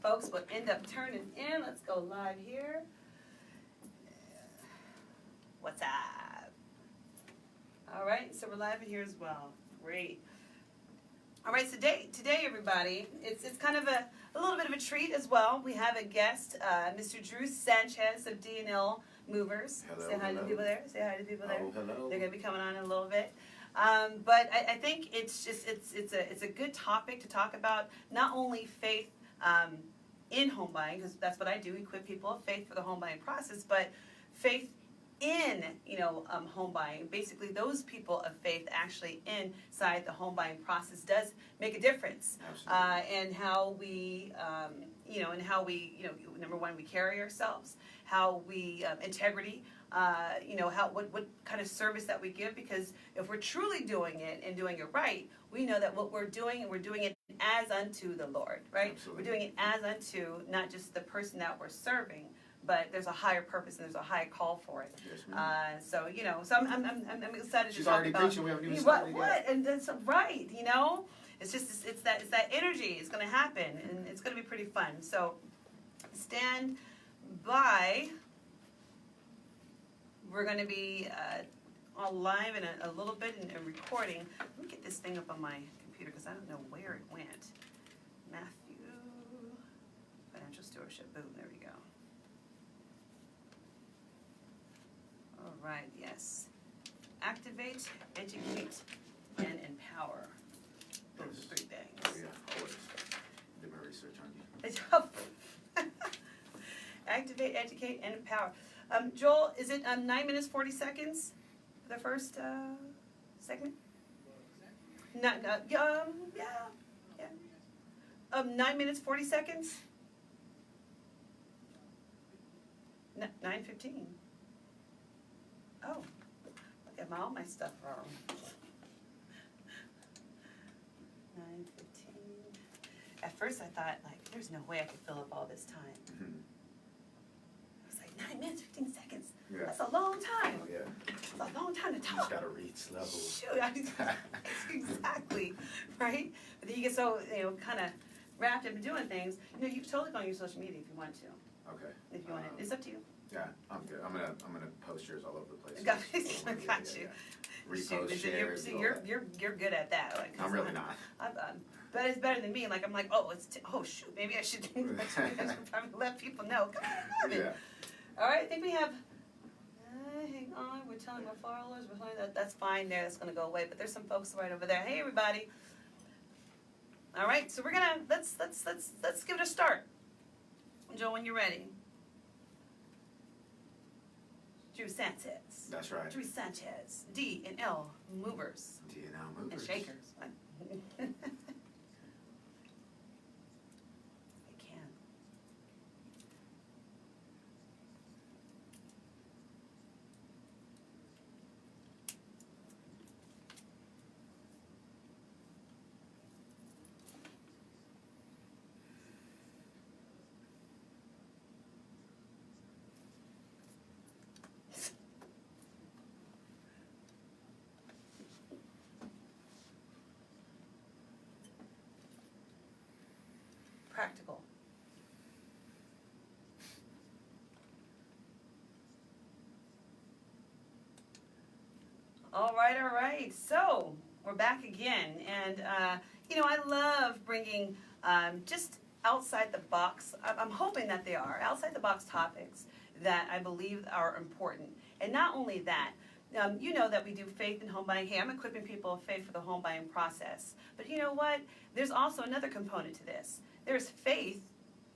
folks will end up turning in. Let's go live here. What's up? All right, so we're live in here as well. Great. All right, so today everybody, it's kind of a little bit of a treat as well. We have a guest, Mr. Drew Sanchez of D&L Movers. Hello, Say hi to the people there. Say hi to the people there. Oh, hello. They're going to be coming on in a little bit. But I think it's a good topic to talk about, not only faith in home buying, because that's what I do, equip people of faith for the home buying process, but faith in home buying. Basically, those people of faith actually inside the home buying process does make a difference. And how we number one, we carry ourselves, how we integrity. What kind of service that we give, because if we're truly doing it and doing it right, we know that what we're doing, and we're doing it as unto the Lord, right? Absolutely. We're doing it as unto not just the person that we're serving, but there's a higher purpose and there's a high call for it. Yes, so I'm excited She's to talk already about preaching. We haven't even started what, and that's right. It's just it's that energy. It's going to happen, and it's going to be pretty fun. So stand by. We're going to be all live in a little bit and recording. Let me get this thing up on my computer because I don't know where it went. Matthew, financial stewardship. Boom, there we go. All right, yes. Activate, educate, and empower. Those are 3 things. Yeah, always. Did my research on you. Activate, educate, and empower. Joel, is it 9 minutes 40 seconds for the first segment? No, yeah. 9 minutes 40 seconds. 9:15. Oh, look at all my stuff wrong. 9:15. At first, I thought there's no way I could fill up all this time. Mm-hmm. 9 minutes, 15 seconds. Yeah. That's a long time. Oh, yeah. It's a long time to You talk. just got to reach level. Shoot, exactly, right? But then you get so, kind of wrapped up in doing things. You can totally go on your social media if you want to. Okay. If you want it. It's up to you. Yeah, I'm good. I'm gonna post yours all over the place. Got you. Repost, share. You're good at that. I'm really not. But it's better than me. I'm like, oh shoot, maybe I should probably let people know. Come on, Yeah. All right, I think we have. Hang on, we're telling our followers. We're telling that's fine there. That's going to go away. But there's some folks right over there. Hey, everybody. All right, so we're gonna let's give it a start. Joe, when you're ready. Drew Sanchez. That's right. Drew Sanchez, D&L Movers. D&L Movers. And Shakers. I can. Practical. All right. So we're back again, and I love bringing just outside the box. I'm hoping that they are outside the box topics that I believe are important, and not only that. You know that we do faith in home buying. Hey, I'm equipping people of faith for the home buying process. But you know what? There's also another component to this. There's faith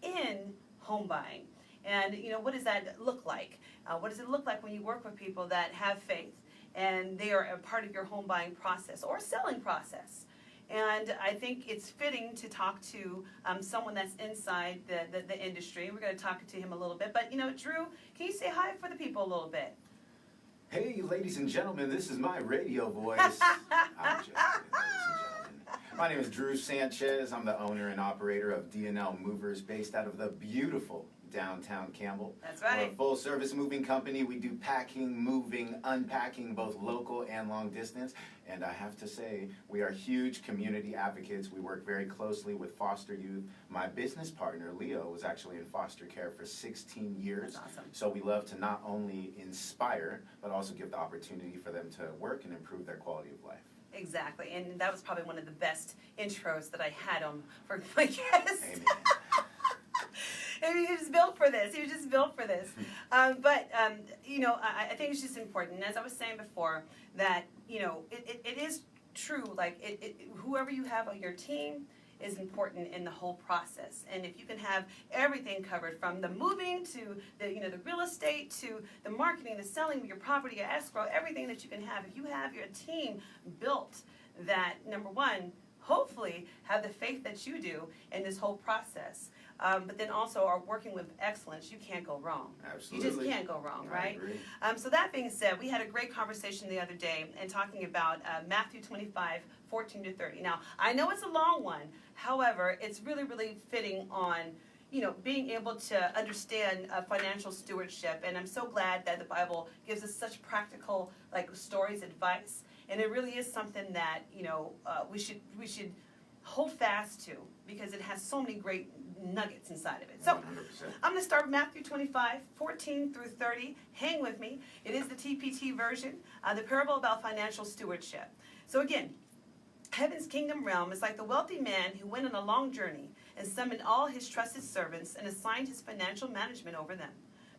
in home buying. And what does that look like? What does it look like when you work with people that have faith and they are a part of your home buying process or selling process? And I think it's fitting to talk to someone that's inside the industry. We're going to talk to him a little bit. But, Drew, can you say hi for the people a little bit? Hey, ladies and gentlemen, this is my radio voice. I'm just kidding, ladies and gentlemen. My name is Drew Sanchez. I'm the owner and operator of D&L Movers based out of the beautiful downtown Campbell. That's right. We're a full-service moving company. We do packing, moving, unpacking, both local and long distance. And I have to say, we are huge community advocates. We work very closely with foster youth. My business partner, Leo, was actually in foster care for 16 years. That's awesome. So we love to not only inspire, but also give the opportunity for them to work and improve their quality of life. Exactly, and that was probably one of the best intros that I had on for my guest. Amen. And he was built for this. He was just built for this. But you know, I think it's just important. As I was saying before, that you know, it is true. Like whoever you have on your team is important in the whole process. And if you can have everything covered, from the moving to the the real estate to the marketing, the selling, your property, your escrow, everything that you can have. If you have your team built that, number one, hopefully have the faith that you do in this whole process. But then also are working with excellence, you can't go wrong. Absolutely. You just can't go wrong, right? I agree. So that being said, we had a great conversation the other day and talking about Matthew 25, 14 to 30. Now, I know it's a long one. However, it's really, really fitting on, you know, being able to understand financial stewardship. And I'm so glad that the Bible gives us such practical, like, stories, advice. And it really is something that, you know, we should hold fast to, because it has so many great nuggets inside of it. So 100%. I'm going to start with Matthew 25, 14 through 30. Hang with me. It is the TPT version, the parable about financial stewardship. So again, heaven's kingdom realm is like the wealthy man who went on a long journey and summoned all his trusted servants and assigned his financial management over them.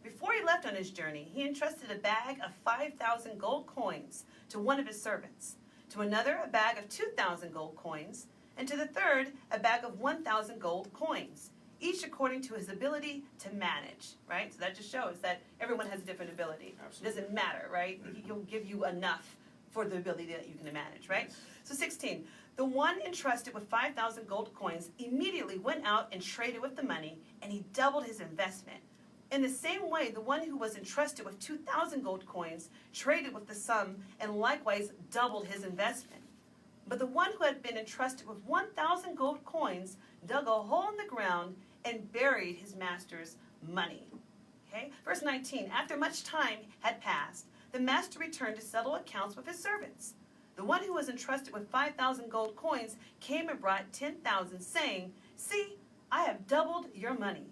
Before he left on his journey, he entrusted a bag of 5,000 gold coins to one of his servants, to another a bag of 2,000 gold coins, and to the third a bag of 1,000 gold coins, each according to his ability to manage, right? So that just shows that everyone has a different ability. Absolutely. It doesn't matter, right? He'll give you enough for the ability that you can manage, right? Yes. So 16, the one entrusted with 5,000 gold coins immediately went out and traded with the money, and he doubled his investment. In the same way, the one who was entrusted with 2,000 gold coins traded with the sum and likewise doubled his investment. But the one who had been entrusted with 1,000 gold coins dug a hole in the ground and buried his master's money. Okay? Verse 19, after much time had passed, the master returned to settle accounts with his servants. The one who was entrusted with 5,000 gold coins came and brought 10,000, saying, "See, I have doubled your money."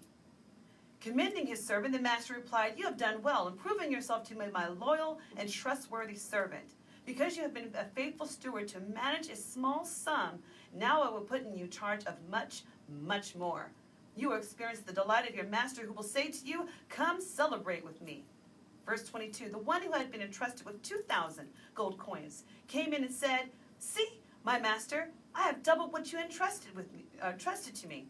Commending his servant, the master replied, "You have done well in proving yourself to be my loyal and trustworthy servant. Because you have been a faithful steward to manage a small sum, now I will put in you charge of much, much more. You will experience the delight of your master, who will say to you, 'Come celebrate with me.'" Verse 22, the one who had been entrusted with 2,000 gold coins came in and said, "See, my master, I have doubled what you entrusted to me."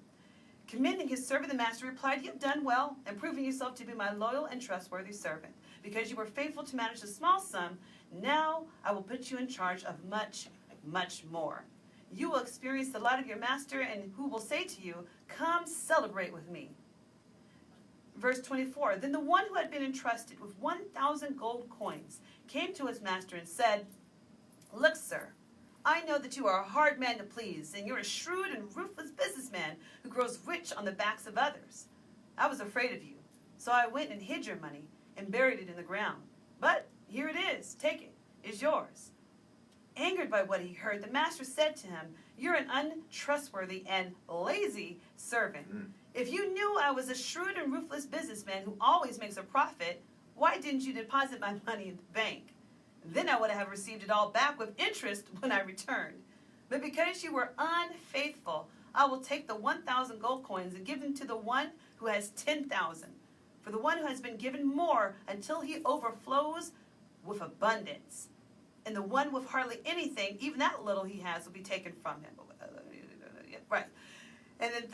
Commending his servant, the master replied, "You have done well in proving yourself to be my loyal and trustworthy servant. Because you were faithful to manage a small sum, now I will put you in charge of much, much more. You will experience the delight of your master, and who will say to you, 'Come celebrate with me.'" Verse 24, then the one who had been entrusted with 1,000 gold coins came to his master and said, "Look, sir, I know that you are a hard man to please, and you're a shrewd and ruthless businessman who grows rich on the backs of others. I was afraid of you, so I went and hid your money and buried it in the ground. But here it is. Take it. It's yours." Angered by what he heard, the master said to him, "You're an untrustworthy and lazy servant. If you knew I was a shrewd and ruthless businessman who always makes a profit, why didn't you deposit my money in the bank? Then I would have received it all back with interest when I returned. But because you were unfaithful, I will take the 1,000 gold coins and give them to the one who has 10,000. For the one who has been given more until he overflows with abundance. And the one with hardly anything, even that little he has, will be taken from him." Right. And then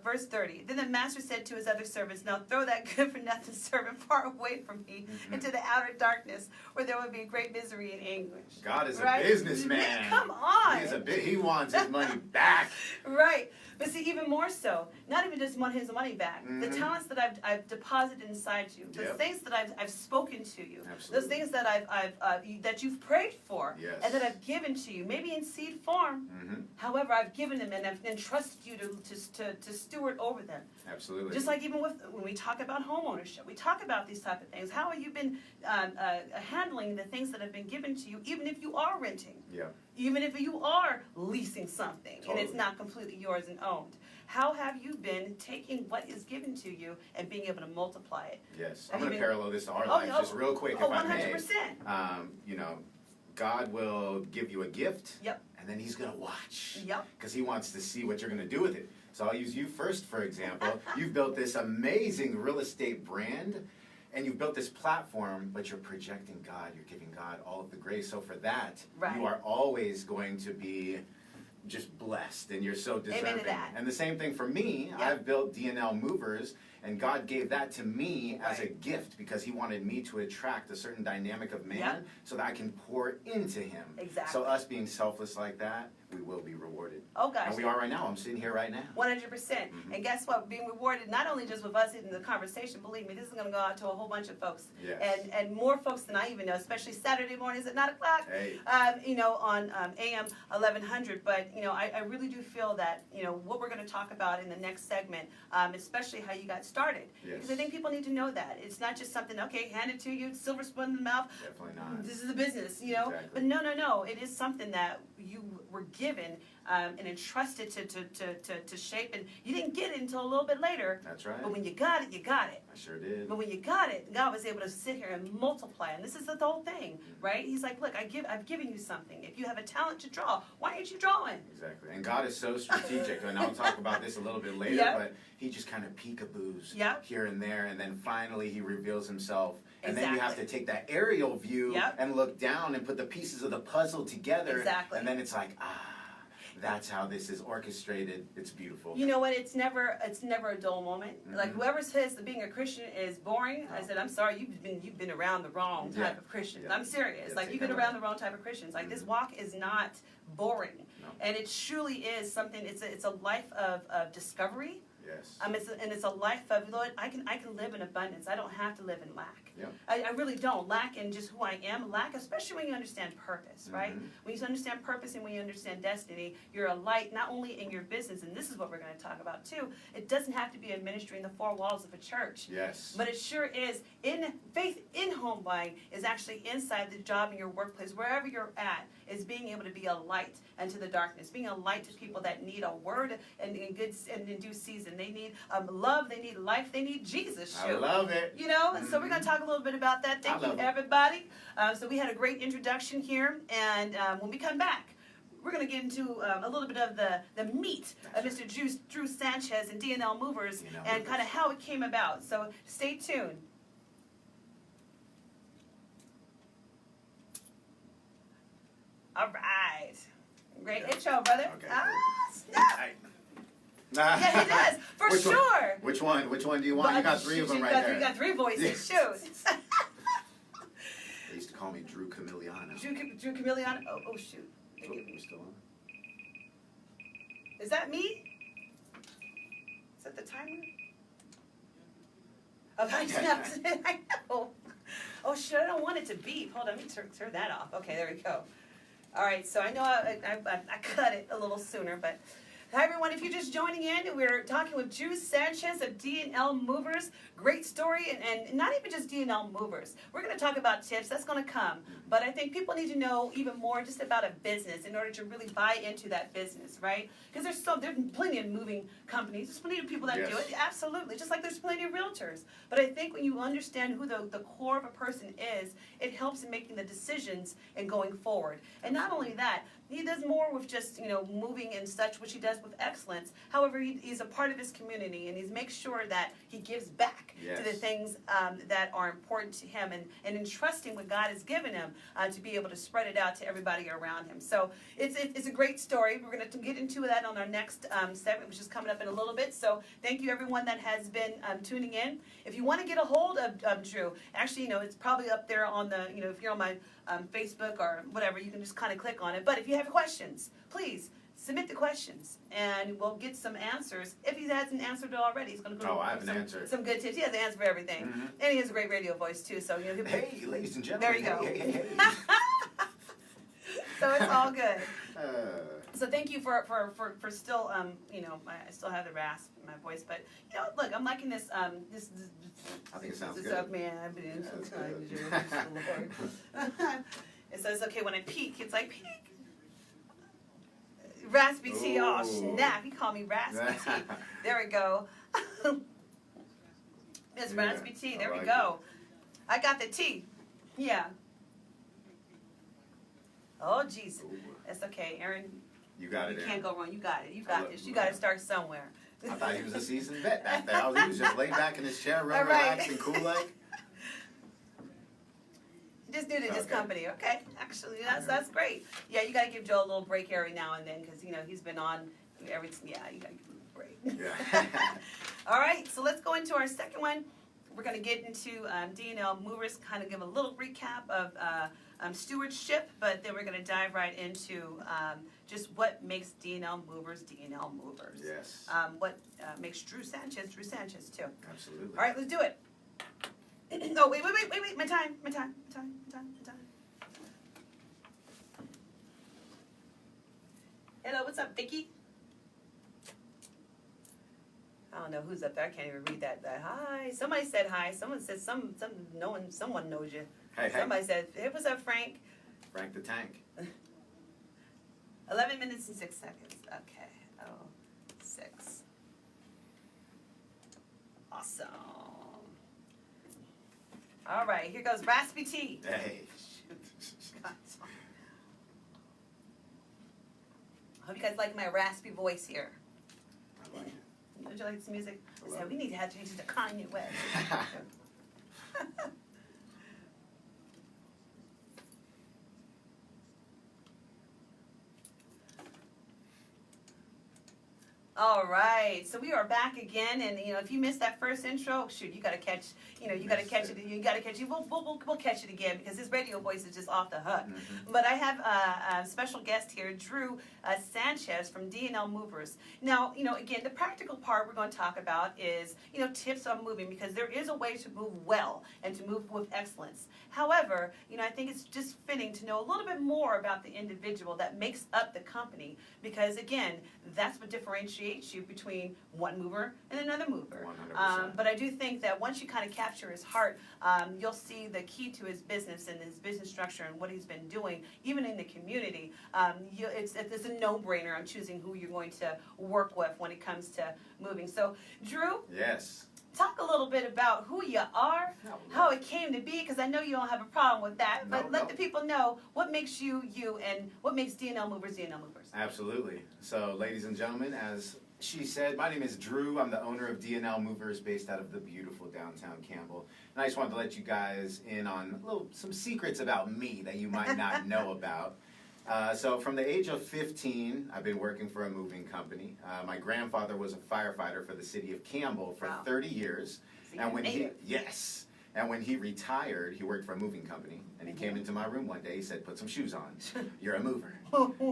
verse 30. Then the master said to his other servants, "Now throw that good-for-nothing servant far away from me into the outer darkness, where there will be great misery and anguish." God is right? a businessman. Come on. He wants his money back. Right? Right. But see, even more so, not even just want his money back. The Mhm. talents that I've deposited inside you, the Yep. things that I've spoken to you, Absolutely. those things that that you've prayed for, Yes. and that I've given to you, maybe in seed form. Mhm. However, I've given them and I've entrusted you to steward over them. Absolutely. Just like even with when we talk about home ownership, we talk about these type of things. How have you been handling the things that have been given to you, even if you are renting? Yeah. Even if you are leasing something and it's Totally. not completely yours and owned, how have you been taking what is given to you and being able to multiply it? Yes. Have I'm going you to been- parallel this to our Oh, life no. just real quick, Oh, if I may. 100%. You know, God will give you a gift. Yep. And then he's going to watch. Yep. Because he wants to see what you're going to do with it. So I'll use you first, for example. You've built this amazing real estate brand, and you've built this platform, but you're projecting God. You're giving God all of the grace. So for that, Right. you are always going to be just blessed, and you're so deserving. Amen to that. And the same thing for me. Yep. I've built D&L Movers, and God gave that to me as a Right. gift because he wanted me to attract a certain dynamic of man Yep. so that I can pour into him. Exactly. So us being selfless like that, we will be rewarded. Oh gosh. And we are right now. I'm sitting here right now. 100%. Mhm. And guess what? Being rewarded not only just with us in the conversation, believe me, this is going to go out to a whole bunch of folks. Yes. And more folks than I even know, especially Saturday mornings at 9 o'clock, Hey. on AM 1100. But, I really do feel that, what we're going to talk about in the next segment, especially how you got started. Yes. Because I think people need to know that. It's not just something, okay, hand it to you, silver spoon in the mouth. Definitely not. This is a business, Exactly. But no. It is something that you were given and entrusted to shape, and you didn't get it until a little bit later. That's right. But when you got it, you got it. I sure did. But when you got it, God was able to sit here and multiply. And this is the whole thing, right? He's like, look, I've given you something. If you have a talent to draw, why aren't you drawing? Exactly. And God is so strategic, and I'll talk about this a little bit later, Yep. but he just kind of peekaboos Yep. here and there, and then finally he reveals himself. And then you have to Exactly. take that aerial view Yep. and look down and put the pieces of the puzzle together. Exactly. And then it's like, that's how this is orchestrated. It's beautiful. You know what? It's never a dull moment. Mhm. Like whoever says that being a Christian is boring, I said, I'm sorry, you've been around the wrong type Yeah. of Christians. Yeah. I'm serious. Yeah, Like take you've been that around away. the wrong type of Christians. Like this Mhm. walk is not boring, No. and it truly is something. It's a life of discovery. Yes. It's a life of, Lord, I can live in abundance. I don't have to live in lack. Yep. I really don't lack in just who I am. Lack, especially when you understand purpose, right? Mhm. When you understand purpose and when you understand destiny, you're a light not only in your business, and this is what we're going to talk about too. It doesn't have to be a ministry in the four walls of a church. Yes. But it sure is. Faith in home buying is actually inside the job in your workplace, wherever you're at, is being able to be a light into the darkness, being a light to people that need a word and in due season. They need love, they need life, they need Jesus. I Shoot. love it. So we're going to talk a little bit about that. Thank I you, love it. everybody. So we had a great introduction here, and when we come back, we're going to get into a little bit of the meat of Mr. Drew Sanchez and D&L Movers D&L and Movers. kind of how it came about. So stay tuned. All right. Great intro, brother. Okay, Snap. Yeah, he does, for Which one? sure. Which one do you want? You got three of them right there. You got three voices. Shoot. They used to call me Drew Camilliano. Drew Camilliano. Oh, shoot. Oh, we still on? Is that me? Is that the timer? Oh, I know. Oh, shit, I don't want it to beep. Hold on, let me turn that off. Okay, there we go. All right, so I know I cut it a little sooner, but hi, everyone. If you're just joining in, we're talking with Drew Sanchez of D&L Movers. Great story, and not even just D&L Movers. We're going to talk about tips. That's going to come. But I think people need to know even more just about a business in order to really buy into that business, right? Because there's plenty of moving companies. There's plenty of people that do it. Absolutely. Just like there's plenty of realtors. But I think when you understand who the core of a person is, it helps in making the decisions and going forward. And not only that, he does more with just, moving and such, which he does with excellence. However, he's a part of his community, and he makes sure that he gives back to the things that are important to him, and entrusting what God has given him to be able to spread it out to everybody around him. So it's a great story. We're going to get into that on our next segment, which is coming up in a little bit. So thank you, everyone that has been tuning in. If you want to get a hold of Drew, actually, it's probably up there on the, if you're on my Facebook or whatever, you can just kind of click on it. But if you have questions, please submit the questions, and we'll get some answers. If he hasn't answered it already, he's going to Oh, I have an answer. Some good tips. He has an answer for everything, and he has a great radio voice too. So Hey, ladies and gentlemen. There you go. Hey. So it's all good. So thank you for still I still have the rasp in my voice, but look, I'm liking this this. I think it sounds this good. Up, man. I've been in some time. It says okay when I peak. It's like peak. Raspy tea. Oh snap! He called me raspy tea. There we go. Miss Raspy tea. There we go. I got the tea. Yeah. Oh jeez. That's okay, Aaron. You got it. You can't go wrong. You got it. You got this. You got to start somewhere. I thought he was a seasoned vet back there. He was just laid back in his chair, real relaxed and cool like. Just new to this company, okay? Actually, that's great. Yeah, you got to give Joe a little break every now and then because he's been on every. Yeah, you got to give him a break. Yeah. All right, so let's go into our second one. We're going to get into D&L movers, kind of give a little recap of stewardship, but then we're going to dive right into just what makes D&L movers D&L movers. Yes. What makes Drew Sanchez too. Absolutely. All right, let's do it. Oh, wait, my time. Hello, what's up, Vicky? I don't know who's up there. I can't even read that. Hi. Somebody said hi. Someone said someone knows you. Hey. Somebody said, hey, what's up, Frank? Frank the Tank. 11 minutes and 6 seconds. Okay. Oh, 6. Awesome. All right, here goes raspy tea. Hey. I hope you guys like my raspy voice here. I like it. Don't you like this music? I said, we need to have to use the Kanye West. All right, so we are back again, and if you missed that first intro, shoot, you got to catch, you got to catch it. You got to catch it. We'll catch it again because his radio voice is just off the hook. But I have a special guest here, Drew Sanchez from D&L Movers. Now, again, the practical part we're going to talk about is, tips on moving because there is a way to move well and to move with excellence. However, I think it's just fitting to know a little bit more about the individual that makes up the company because, again, that's what differentiates you between one mover and another mover. 100%. But I do think that once you kind of capture his heart, you'll see the key to his business and his business structure and what he's been doing, even in the community. It's a no-brainer on choosing who you're going to work with when it comes to moving. So, Drew? Yes. Talk a little bit about who you are, how it came to be, because I know you don't have a problem with that, but let the people know what makes you, and what makes D&L Movers D&L Movers. Absolutely. So, ladies and gentlemen, as she said, my name is Drew. I'm the owner of D&L Movers based out of the beautiful downtown Campbell. And I just wanted to let you guys in on some secrets about me that you might not know about. So from the age of 15, I've been working for a moving company. My grandfather was a firefighter for the city of Campbell for 30 years. So and when he retired, he worked for a moving company. And he came into my room one day, he said, put some shoes on. You're a mover.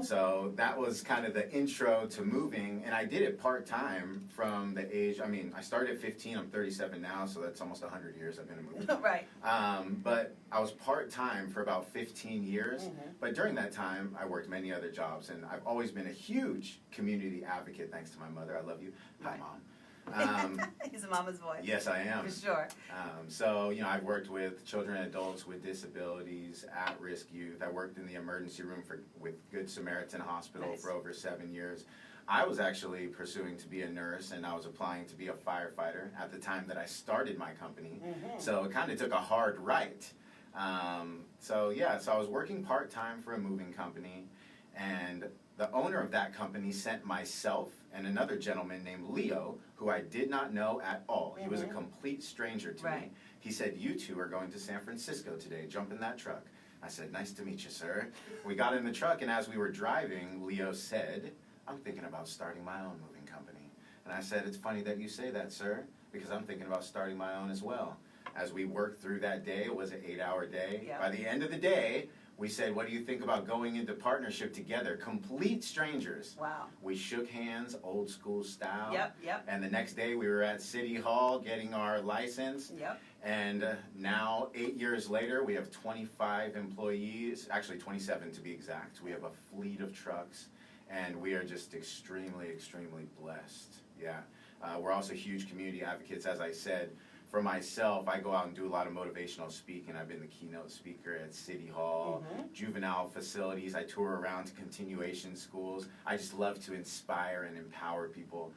So that was kind of the intro to moving. And I did it part-time from the age, I started at 15, I'm 37 now, so that's almost 100 years I've been a mover. Right. But I was part-time for about 15 years. But during that time, I worked many other jobs. And I've always been a huge community advocate, thanks to my mother. I love you. Hi, Mom. He's a mama's voice. Yes, I am. For sure. So, I've worked with children and adults with disabilities, at-risk youth. I worked in the emergency room with Good Samaritan Hospital for over 7 years. I was actually pursuing to be a nurse, and I was applying to be a firefighter at the time that I started my company. So it kind of took a hard right. So I was working part-time for a moving company, and the owner of that company sent myself and another gentleman named Leo, who I did not know at all. He was a complete stranger to me. He said, you two are going to San Francisco today. Jump in that truck. I said, nice to meet you, sir. We got in the truck, and as we were driving, Leo said, I'm thinking about starting my own moving company. And I said, it's funny that you say that, sir, because I'm thinking about starting my own as well. As we worked through that day, it was an 8-hour day. By the end of the day, We said, what do you think about going into partnership together? Complete strangers. Wow. We shook hands, old school style. Yep. And the next day we were at City Hall getting our license. Yep. And now, 8 years later, we have 25 employees, actually 27 to be exact. We have a fleet of trucks, and we are just extremely, extremely blessed. Yeah. We're also huge community advocates, as I said. For myself, I go out and do a lot of motivational speaking. I've been the keynote speaker at City Hall, juvenile facilities. I tour around to continuation schools. I just love to inspire and empower people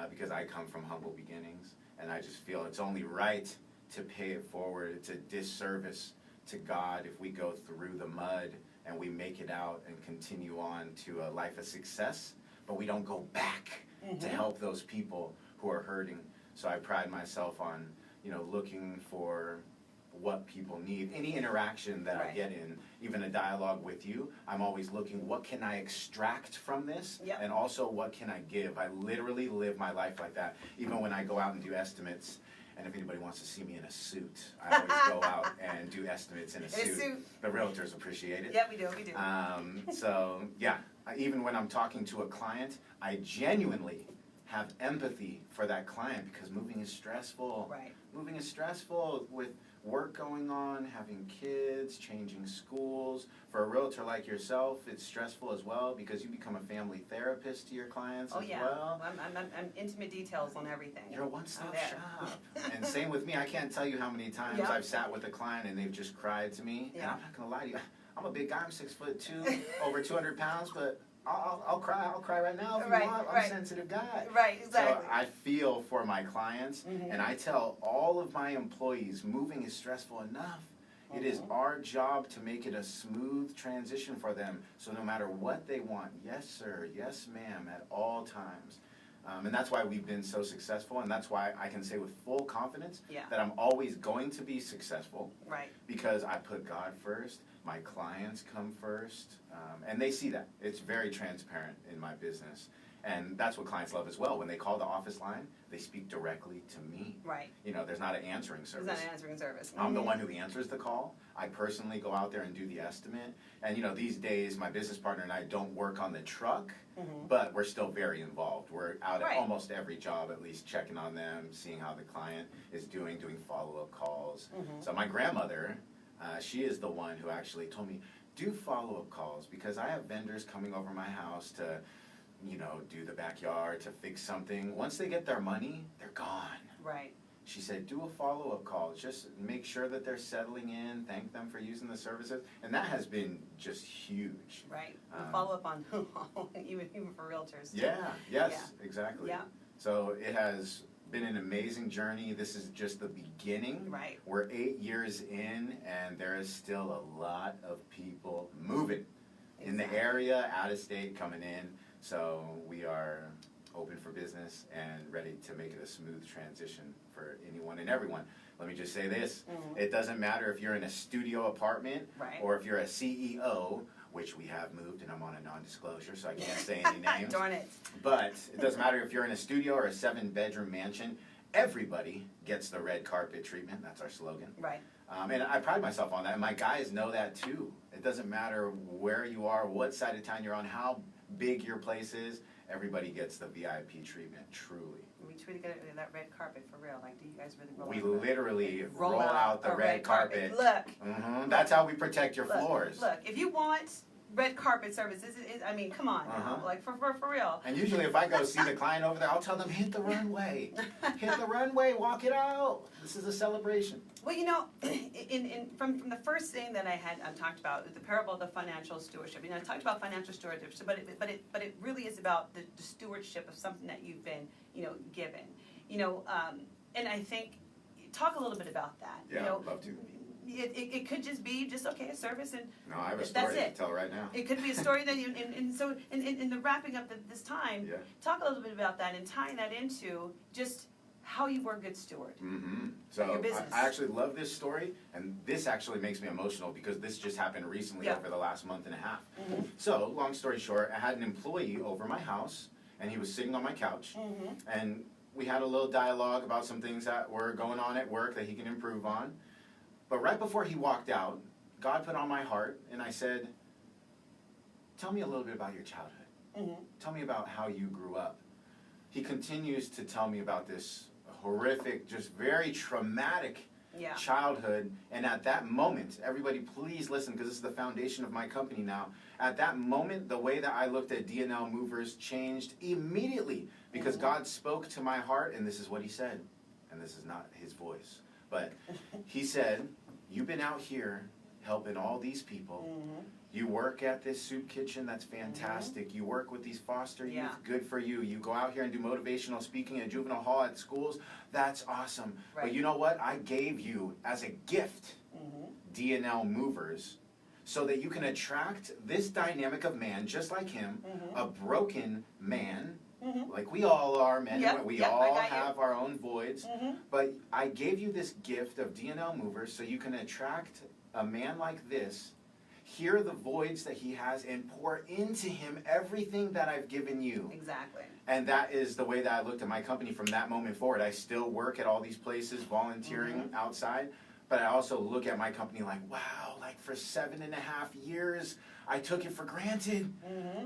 because I come from humble beginnings. And I just feel it's only right to pay it forward. It's a disservice to God if we go through the mud and we make it out and continue on to a life of success, but we don't go back to help those people who are hurting. So I pride myself on looking for what people need. Any interaction that I get in, even a dialogue with you, I'm always looking, what can I extract from this? And also, what can I give? I literally live my life like that. Even when I go out and do estimates, and if anybody wants to see me in a suit, I always go out and do estimates in a suit. The realtors appreciate it. Yeah, we do. So, yeah, even when I'm talking to a client, I genuinely have empathy for that client because moving is stressful. Moving is stressful with work going on, having kids, changing schools. For a realtor like yourself, it's stressful as well because you become a family therapist to your clients as well. I'm intimate details on everything. You're a one-stop shop. And same with me. I can't tell you how many times I've sat with a client and they've just cried to me. And I'm not going to lie to you. I'm a big guy. I'm 6'2", over 200 pounds, but I'll cry. I'll cry right now if you want. I'm a sensitive guy. Exactly. So I feel for my clients, and I tell all of my employees, moving is stressful enough. It is our job to make it a smooth transition for them. So no matter what they want, yes sir, yes ma'am, at all times. And that's why we've been so successful, and that's why I can say with full confidence that I'm always going to be successful. Because I put God first, my clients come first, and they see that. It's very transparent in my business. And that's what clients love as well. When they call the office line, they speak directly to me. There's not an answering service. There's not an answering service. I'm the one who answers the call. I personally go out there and do the estimate. And these days, my business partner and I don't work on the truck, but we're still very involved. We're out at almost every job, at least checking on them, seeing how the client is doing follow-up calls. So my grandmother, she is the one who actually told me, do follow-up calls because I have vendors coming over my house to do the backyard, to fix something. Once they get their money, they're gone. She said, do a follow-up call. Just make sure that they're settling in, thank them for using the services. And that has been just huge. Follow up on even for realtors. Exactly. So it has been an amazing journey. This is just the beginning. We're 8 years in, and there is still a lot of people moving in the area, out of state, coming in. So we are open for business and ready to make it a smooth transition for anyone and everyone. Let me just say this. It doesn't matter if you're in a studio apartment or if you're a CEO, which we have moved and I'm on a non-disclosure, so I can't say any names. Darn it. But it doesn't matter if you're in a studio or a 7-bedroom mansion. Everybody gets the red carpet treatment. That's our slogan. And I pride myself on that. And my guys know that too. It doesn't matter where you are, what side of town you're on, how big your place is, everybody gets the VIP treatment, truly. We truly get that red carpet for real. Like, do you guys really roll We out literally roll out the red carpet. Look. That's how we protect your floors. Look, if you want red carpet services, I mean, come on now. Like, for real. And usually if I go see the client over there, I'll tell them, hit the runway. Hit the runway, walk it out. This is a celebration. Well, from the first thing that I had talked about, the parable of the financial stewardship. I talked about financial stewardship, but it really is about the stewardship of something that you've been, given. And I think talk a little bit about that. Yeah, I'd love to. It could just be a service, and no, I have a story to tell right now. It could be a story that so in the wrapping up this time, talk a little bit about that and tying that into just how you were a good steward. So your business. I actually love this story, and this actually makes me emotional because this just happened recently over the last month and a half. So long story short, I had an employee over my house, and he was sitting on my couch, and we had a little dialogue about some things that were going on at work that he can improve on. But right before he walked out, God put on my heart, and I said, tell me a little bit about your childhood. Mm-hmm. Tell me about how you grew up. He continues to tell me about this horrific, just very traumatic Yeah. childhood. And at that moment, everybody please listen, because this is the foundation of my company now. At that moment, the way that I looked at D&L Movers changed immediately, because God spoke to my heart, and this is what he said. And this is not his voice, but he said, you've been out here helping all these people. You work at this soup kitchen, that's fantastic. You work with these foster youth, good for you. You go out here and do motivational speaking at juvenile hall at schools, that's awesome. Right. But you know what? I gave you as a gift D&L Movers, so that you can attract this dynamic of man, just like him, a broken man, like we all are men, we all have our own voids. But I gave you this gift of D&L Movers so you can attract a man like this, hear the voids that he has, and pour into him everything that I've given you. Exactly. And that is the way that I looked at my company from that moment forward. I still work at all these places, volunteering outside, but I also look at my company like, wow, like for 7.5 years, I took it for granted.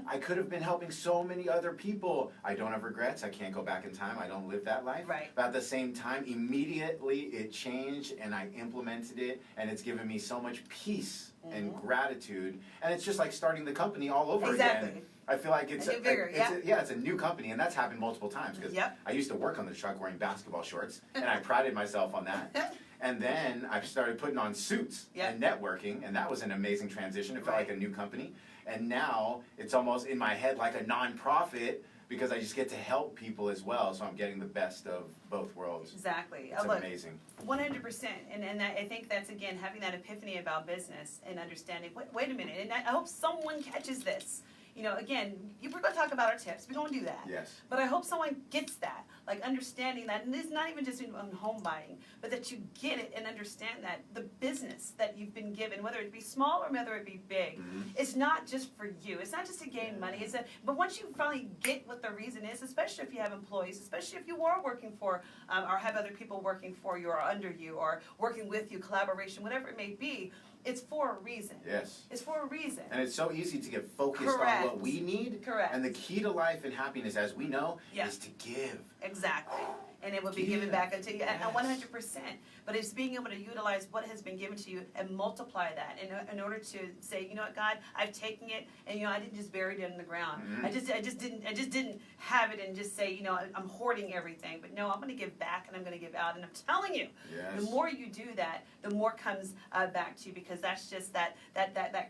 I could have been helping so many other people. I don't have regrets. I can't go back in time. I don't live that life. Right. But at the same time, immediately it changed, and I implemented it, and it's given me so much peace and gratitude. And it's just like starting the company all over again. I feel like it's it's a new company, and that's happened multiple times, because I used to work on the truck wearing basketball shorts, and I prided myself on that. And then I started putting on suits and networking, and that was an amazing transition. It felt like a new company. And now it's almost in my head like a nonprofit, because I just get to help people as well. So I'm getting the best of both worlds. Exactly. It's amazing. 100%. And I think that's, again, having that epiphany about business and understanding, wait a minute, and I hope someone catches this. You know, again, we're going to talk about our tips. We're going to do that. Yes. But I hope someone gets that, like understanding that. And it's not even just in home buying, but that you get it and understand that the business that you've been given, whether it be small or whether it be big, it's not just for you. It's not just to gain money. But once you finally get what the reason is, especially if you have employees, especially if you are working for or have other people working for you or under you or working with you, collaboration, whatever it may be, it's for a reason. Yes. It's for a reason. And it's so easy to get focused on what we need. Correct. And the key to life and happiness, as we know, is to give. Exactly. And it will be given back unto you at 100%. But it's being able to utilize what has been given to you and multiply that in order to say, you know what, God, I've taken it, and I didn't just bury it in the ground. I just didn't have it and just say, I'm hoarding everything. But no, I'm going to give back, and I'm going to give out. And I'm telling you, the more you do that, the more comes back to you, because that's just that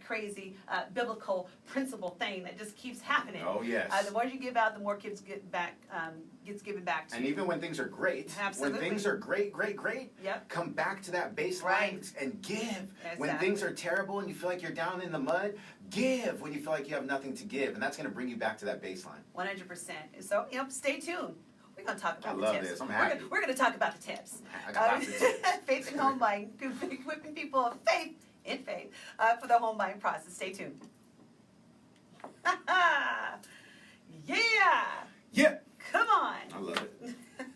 crazy biblical principle thing that just keeps happening. Oh yes. The more you give out, the more gets given back to you. And even when things are great, when things are great, come back to that baseline and give. Exactly. When things are terrible and you feel like you're down in the mud, give when you feel like you have nothing to give. And that's going to bring you back to that baseline. 100%. So, stay tuned. We're going to talk about the tips. I love this. I'm happy. We're going to talk about the tips. I got lots of tips. Faith in home buying, equipping people of faith in faith for the home buying process. Stay tuned. Yeah. Come on. I love it. I'm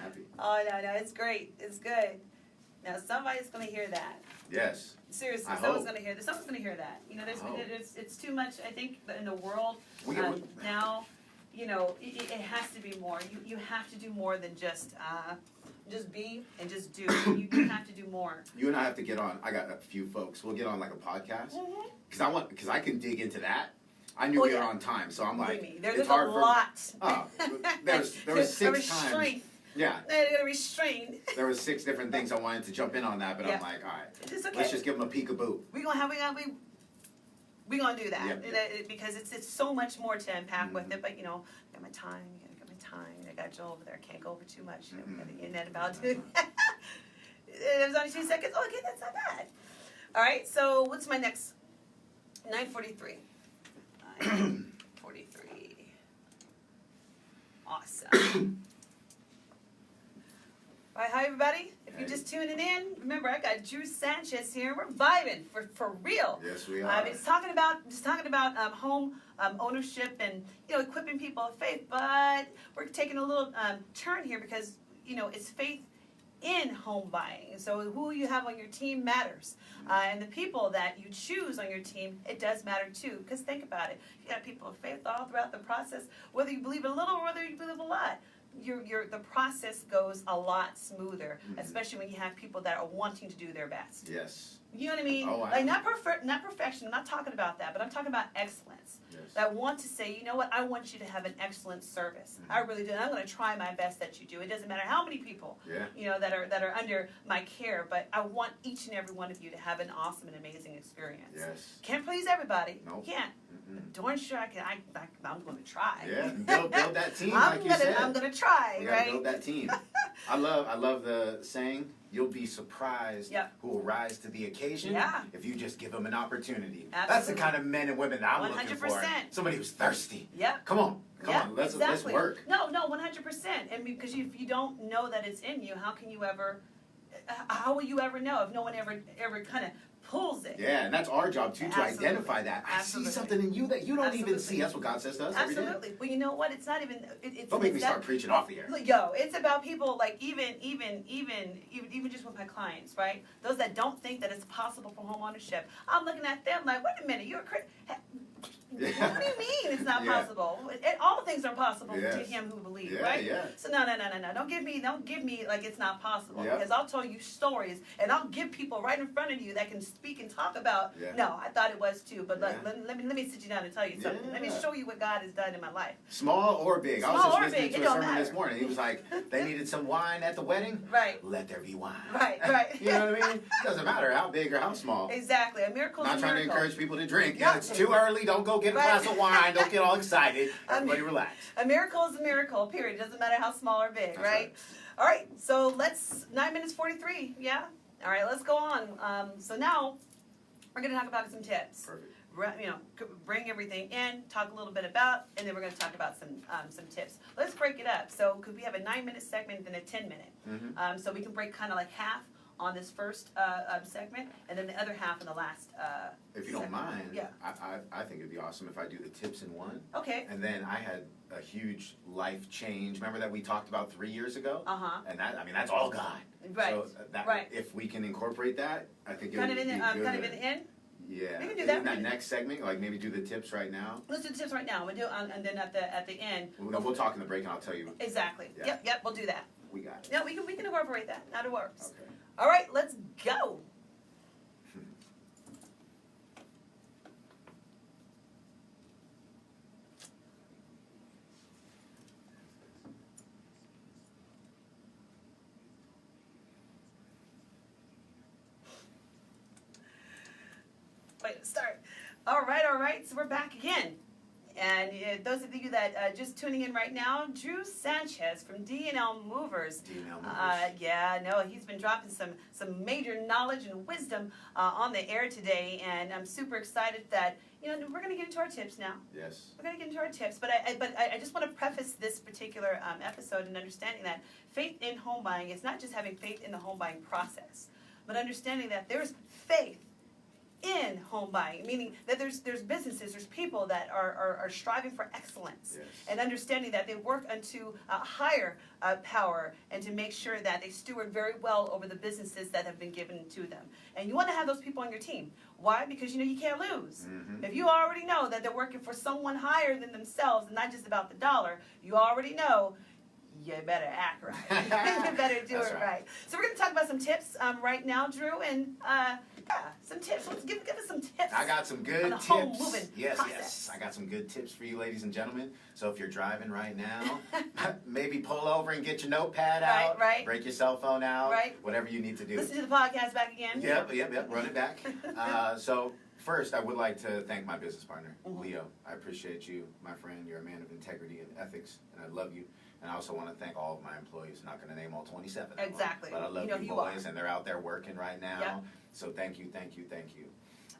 happy. Oh, no, it's great. It's good. Now, somebody's going to hear that. Yes. Seriously, I someone's hope. going to hear this. Someone's going to hear that. It's too much, I think, in the world now. It has to be more. You have to do more than just be and just do. You have to do more. You and I have to get on. I got a few folks. We'll get on like a podcast because I can dig into that. I knew we were on time, so I'm like, there's it's a hard lot. There was 6 times. Yeah. They're gonna restrain. There was 6 different things I wanted to jump in on that, but I'm like, all right, let's just give them a peekaboo. We're gonna do that because it's so much more to unpack with it. But I got my time. I got Joel over there. I can't go over too much. We got the internet about to. It was only 2 seconds. Oh, okay, that's not bad. All right. So what's my next? 9:43. 9:43. Awesome. All right, hi everybody. If you're just tuning in, remember I got Drew Sanchez here. We're vibing for real. Yes, we are. It's talking about home ownership and equipping people of faith, but we're taking a little turn here because it's faith in home buying. So who you have on your team matters. And the people that you choose on your team, it does matter too. Because think about it. You got people of faith all throughout the process, whether you believe a little or whether you believe a lot. The process goes a lot smoother, especially when you have people that are wanting to do their best. Yes. You know what I mean? Oh, like not perfection. I'm not talking about that, but I'm talking about excellence. Yes. That want to say, you know what? I want you to have an excellent service. I really do. And I'm going to try my best that you do. It doesn't matter how many people, you know, that are under my care, but I want each and every one of you to have an awesome and amazing experience. Yes. Can't please everybody. Nope. You can't. Darn sure I can. I'm going to try. Yeah. Build that team, like you said. I'm going to try. We right? gotta build that team. I love the saying. You'll be surprised who will rise to the occasion if you just give them an opportunity. Absolutely. That's the kind of men and women that I'm 100%. looking for. Somebody who's thirsty. Yep. Come on, let's work. No, 100%. And because if you don't know that it's in you, how will you ever know if no one ever kind of pulls it? Yeah, and that's our job too, to identify that. I Absolutely. see something in you that you don't even see. That's what God says to us every day. Absolutely. Well, you know what? It's not even. Don't make me start preaching off the air. Yo, it's about people like even just with my clients, right? Those that don't think that it's possible for home ownership. I'm looking at them like, wait a minute, you're a Christian. What do you mean it's not possible? All things are possible to him who believes, right? Yeah. So no. Don't give me like it's not possible because I'll tell you stories and I'll give people right in front of you that can speak and talk about. No, I thought it was too, but let me sit you down and tell you something. Let me show you what God has done in my life. Small or big. I was just listening to a sermon this morning. He was like, they needed some wine at the wedding. Right. Let there be wine. Right. You know what I mean? Doesn't matter how big or how small. Exactly. A miracle is a Not miracle. trying to encourage people to drink. Yeah, it's too early. Don't go get a glass of wine. Don't get all excited. Everybody relax. A miracle is a miracle, period. Doesn't matter how small or big, right? All right, so 9 minutes 43, yeah? All right, let's go on. So now we're going to talk about some tips. Perfect. You know, bring everything in, talk a little bit about, and then we're going to talk about some tips. Let's break it up. So could we have a 9-minute segment and then a 10-minute? So we can break kind of like half on this first segment, and then the other half in the last If you don't mind, yeah. I think it'd be awesome if I do the tips in one. Okay. And then I had a huge life change. Remember that we talked about 3 years ago? And that's all God. Right. So if we can incorporate that, I think it would be good. Kind of in the end? Yeah. We can do that. In that next segment, like maybe do the tips right now. Let's do the tips right now. We'll do and then at the end. We'll talk in the break and I'll tell you. Exactly. Yeah. Yep. We'll do that. We got it. Yeah, we can incorporate that. That works. Okay. All right, let's go. Wait, start. All right. So we're back again. And those of you that just tuning in right now, Drew Sanchez from D&L Movers. D&L Movers. He's been dropping some major knowledge and wisdom on the air today, and I'm super excited that we're going to get into our tips now. Yes. We're going to get into our tips, but I just want to preface this particular episode in understanding that faith in home buying is not just having faith in the home buying process, but understanding that there's faith in home buying, meaning that there's businesses, there's people that are striving for excellence, and understanding that they work unto a higher power and to make sure that they steward very well over the businesses that have been given to them. And you want to have those people on your team. Why? Because you can't lose. If you already know that they're working for someone higher than themselves and not just about the dollar, you already know you better act right. You better do it right. So we're going to talk about some tips right now, Drew, and some tips. Let's give us some tips. I got some good tips. Home moving process. Yes. I got some good tips for you, ladies and gentlemen. So if you're driving right now, maybe pull over and get your notepad out. Right. Break your cell phone out. Right. Whatever you need to do. Listen to the podcast back again. Yep. Run it back. So first, I would like to thank my business partner, Leo. I appreciate you, my friend. You're a man of integrity and ethics, and I love you. And I also want to thank all of my employees. I'm not going to name all 27. Exactly. But I love you boys, and they're out there working right now. Yep. So thank you.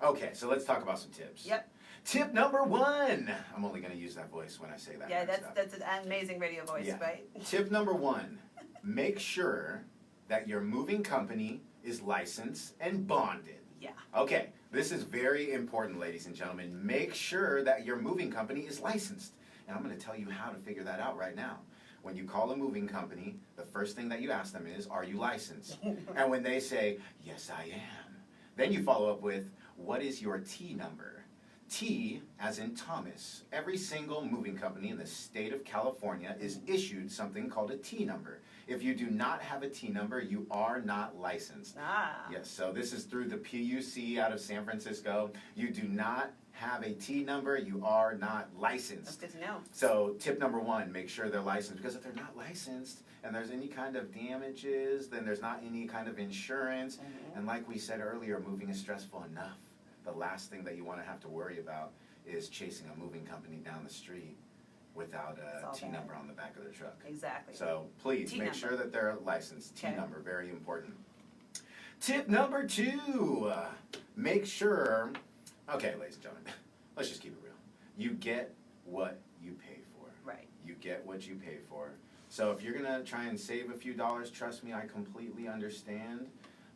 Okay, so let's talk about some tips. Yep. Tip number 1. I'm only going to use that voice when I say that. Yeah, that's an amazing radio voice, right? Tip number 1, make sure that your moving company is licensed and bonded. Yeah. Okay, this is very important, ladies and gentlemen. Make sure that your moving company is licensed. And I'm going to tell you how to figure that out right now. when you call a moving company, the first thing that you ask them is, are you licensed? And when they say, yes, I am, then you follow up with, what is your T number? T, as in Thomas. Every single moving company in the state of California is issued something called a T number. If you do not have a T number, you are not licensed. Yes, so this is through the PUC out of San Francisco. You do not have a T number, you are not licensed. That's good to know. So tip number one, make sure they're licensed, because if they're not licensed and there's any kind of damages, then there's not any kind of insurance. And like we said earlier, moving is stressful enough. The last thing that you want to have to worry about is chasing a moving company down the street without a T number on the back of their truck. Exactly. So please make sure that they're licensed. T Okay. number, very important. Tip number 2, make sure, okay, ladies and gentlemen, let's just keep it real. You get what you pay for. Right. You get what you pay for. So if you're gonna try and save a few dollars, trust me, I completely understand,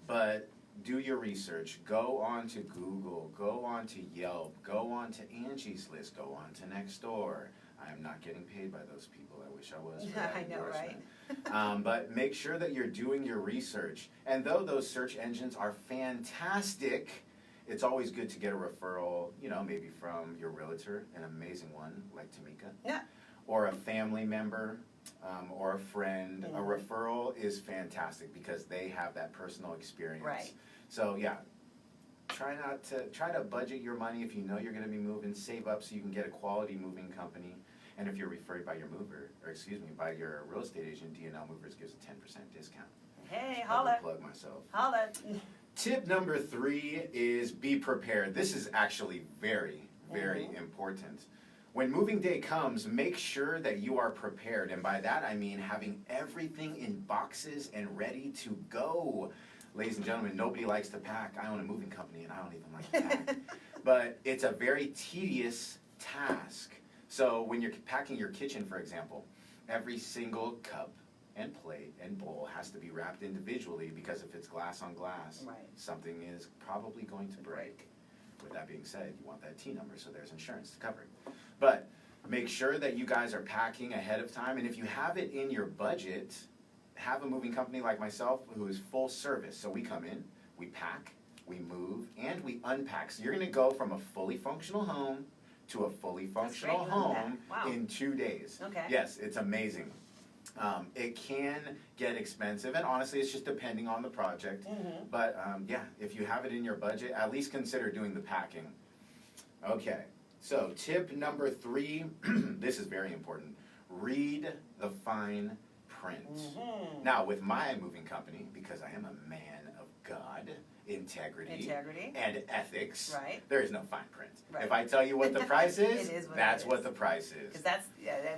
but do your research. Go on to Google, go on to Yelp, go on to Angie's List, go on to Nextdoor. I am not getting paid by those people. I wish I was for that I know, endorsement. right? But make sure that you're doing your research. And though those search engines are fantastic, it's always good to get a referral, you know, maybe from your realtor, an amazing one like Tamika, Yeah. or a family member, or a friend. A referral is fantastic because they have that personal experience. Right. So yeah, try to budget your money if you know you're going to be moving. Save up so you can get a quality moving company. And if you're referred by your mover, or excuse me, by your real estate agent, D&L Movers gives a 10% discount. Hey, I holla. will plug myself. Holla. Tip number 3 is be prepared. This is actually very, very important. When moving day comes, make sure that you are prepared. And by that, I mean having everything in boxes and ready to go. Ladies and gentlemen, nobody likes to pack. I own a moving company and I don't even like to pack. But it's a very tedious task. So when you're packing your kitchen, for example, every single cup and plate and bowl has to be wrapped individually, because if it's glass on glass, Right. something is probably going to break. With that being said, you want that T number so there's insurance to cover it. But make sure that you guys are packing ahead of time, and if you have it in your budget, have a moving company like myself who is full service. So we come in, we pack, we move, and we unpack. So you're going to go from a fully functional home to a fully functional home in 2 days. Okay. Yes, it's amazing. It can get expensive, and honestly, it's just depending on the project. But yeah, if you have it in your budget, at least consider doing the packing. Okay, so tip number 3, this is very important. Read the fine print. Now, with my moving company, because I am a man of God, integrity and ethics, Right. there is no fine print. Right. If I tell you what the price is, It is what that's it what is. the price is. Because that's,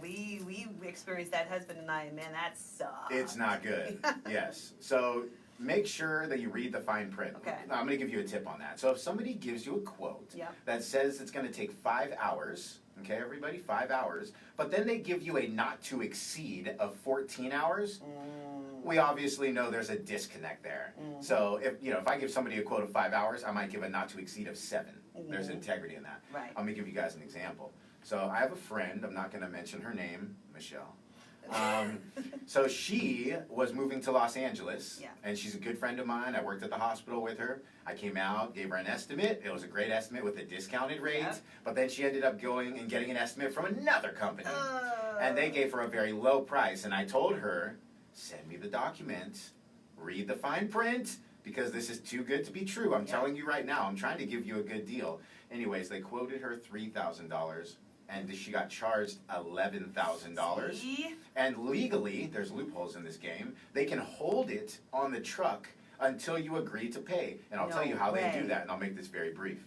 we experienced that, husband and I, and man, that sucks. It's not good. Yes. So make sure that you read the fine print. Okay. Now, I'm going to give you a tip on that. So if somebody gives you a quote Yep. that says it's going to take 5 hours, okay, everybody, 5 hours, but then they give you a not to exceed of 14 hours, we obviously know there's a disconnect there. So if I give somebody a quote of 5 hours, I might give a not to exceed of 7. There's integrity in that. Right. I'm going to give you guys an example. So I have a friend, I'm not going to mention her name, Michelle. So she was moving to Los Angeles, and she's a good friend of mine. I worked at the hospital with her. I came out, gave her an estimate. It was a great estimate with a discounted rate, but then she ended up going and getting an estimate from another company, and they gave her a very low price. And I told her, send me the document, read the fine print, because this is too good to be true. I'm telling you right now, I'm trying to give you a good deal. Anyways, they quoted her $3,000. And she got charged $11,000. See? And legally, there's loopholes in this game, they can hold it on the truck until you agree to pay. And I'll tell you how they do that, and I'll make this very brief.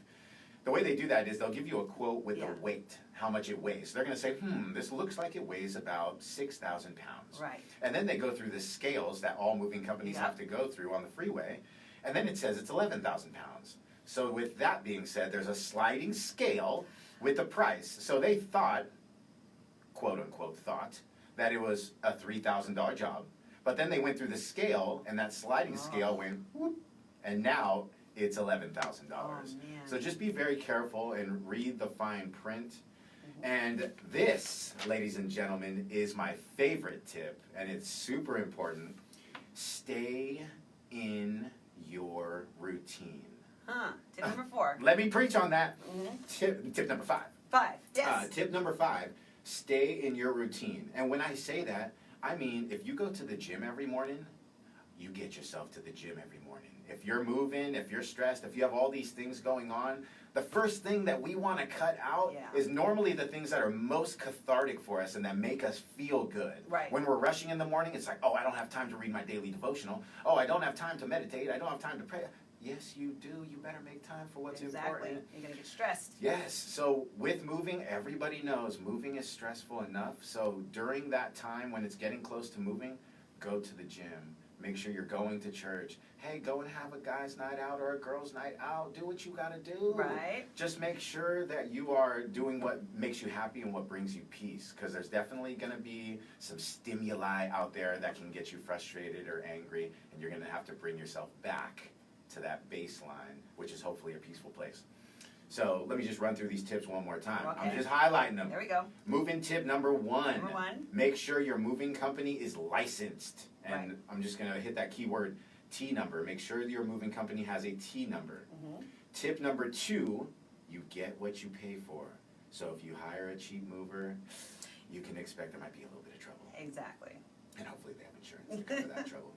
The way they do that is they'll give you a quote with the weight, how much it weighs. So they're going to say, this looks like it weighs about 6,000 pounds. Right. And then they go through the scales that all moving companies have to go through on the freeway, and then it says it's 11,000 pounds. So with that being said, there's a sliding scale with the price. So they thought, quote unquote thought, that it was a $3,000 job. But then they went through the scale, and that sliding scale went whoop, and now it's $11,000. So just be very careful and read the fine print. And this, ladies and gentlemen, is my favorite tip, and it's super important. Stay in your routine. Tip number 4. Let me preach on that. Tip number 5. 5, yes. Tip number 5, stay in your routine. And when I say that, I mean if you go to the gym every morning, you get yourself to the gym every morning. If you're moving, if you're stressed, if you have all these things going on, the first thing that we want to cut out is normally the things that are most cathartic for us and that make us feel good. Right. When we're rushing in the morning, it's like, oh, I don't have time to read my daily devotional. Oh, I don't have time to meditate. I don't have time to pray. Yes, you do. You better make time for what's important. You're going to get stressed. Yes. So with moving, everybody knows moving is stressful enough. So during that time when it's getting close to moving, go to the gym. Make sure you're going to church. Hey, go and have a guy's night out or a girl's night out. Do what you got to do. Right. Just make sure that you are doing what makes you happy and what brings you peace. Because there's definitely going to be some stimuli out there that can get you frustrated or angry. And you're going to have to bring yourself back to that baseline, which is hopefully a peaceful place. So let me just run through these tips one more time. Okay. I'm just highlighting them. There we go. Moving tip number 1. Number 1. Make sure your moving company is licensed. And Right. I'm just going to hit that keyword T number. Make sure your moving company has a T number. Tip number 2, you get what you pay for. So if you hire a cheap mover, you can expect there might be a little bit of trouble. Exactly. And hopefully they have insurance to cover that trouble.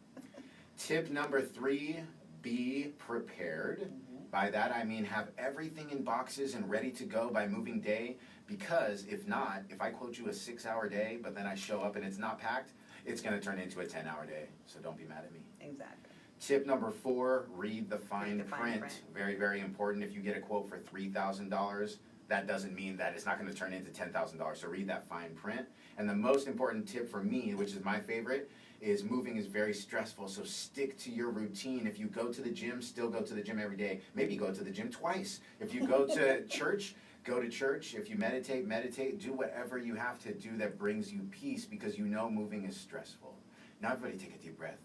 Tip number 3, be prepared. By that I mean have everything in boxes and ready to go by moving day, because if not, if I quote you a 6-hour day, but then I show up and it's not packed, it's going to turn into a 10-hour day. So don't be mad at me. Exactly. Tip number 4, read the fine print. print. Very, very important. If you get a quote for $3,000, that doesn't mean that it's not going to turn into $10,000. So read that fine print. And the most important tip for me, which is my favorite, is moving is very stressful, so stick to your routine. If you go to the gym, still go to the gym every day. Maybe go to the gym twice. If you go to church, go to church. If you meditate, meditate. Do whatever you have to do that brings you peace, because you know moving is stressful. Now everybody take a deep breath.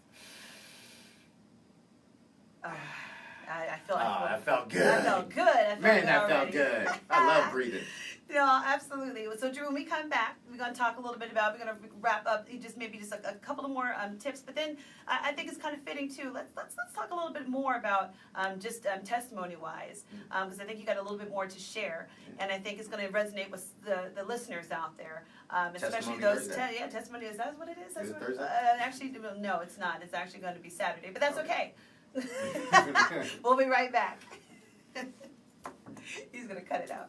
I feel that felt good. That felt good. Man, that felt good. I love breathing. No, absolutely. So, Drew, when we come back, we're going to talk a little bit about, we're going to wrap up just a couple of more tips. But then I think it's kind of fitting, too. Let's talk a little bit more about just testimony-wise, because I think you got a little bit more to share. And I think it's going to resonate with the listeners out there, especially Testimony those. Thursday. Testimony. Is that what it is? Is it Thursday? Actually, no, it's not. It's actually going to be Saturday. But that's okay. We'll be right back. He's going to cut it out.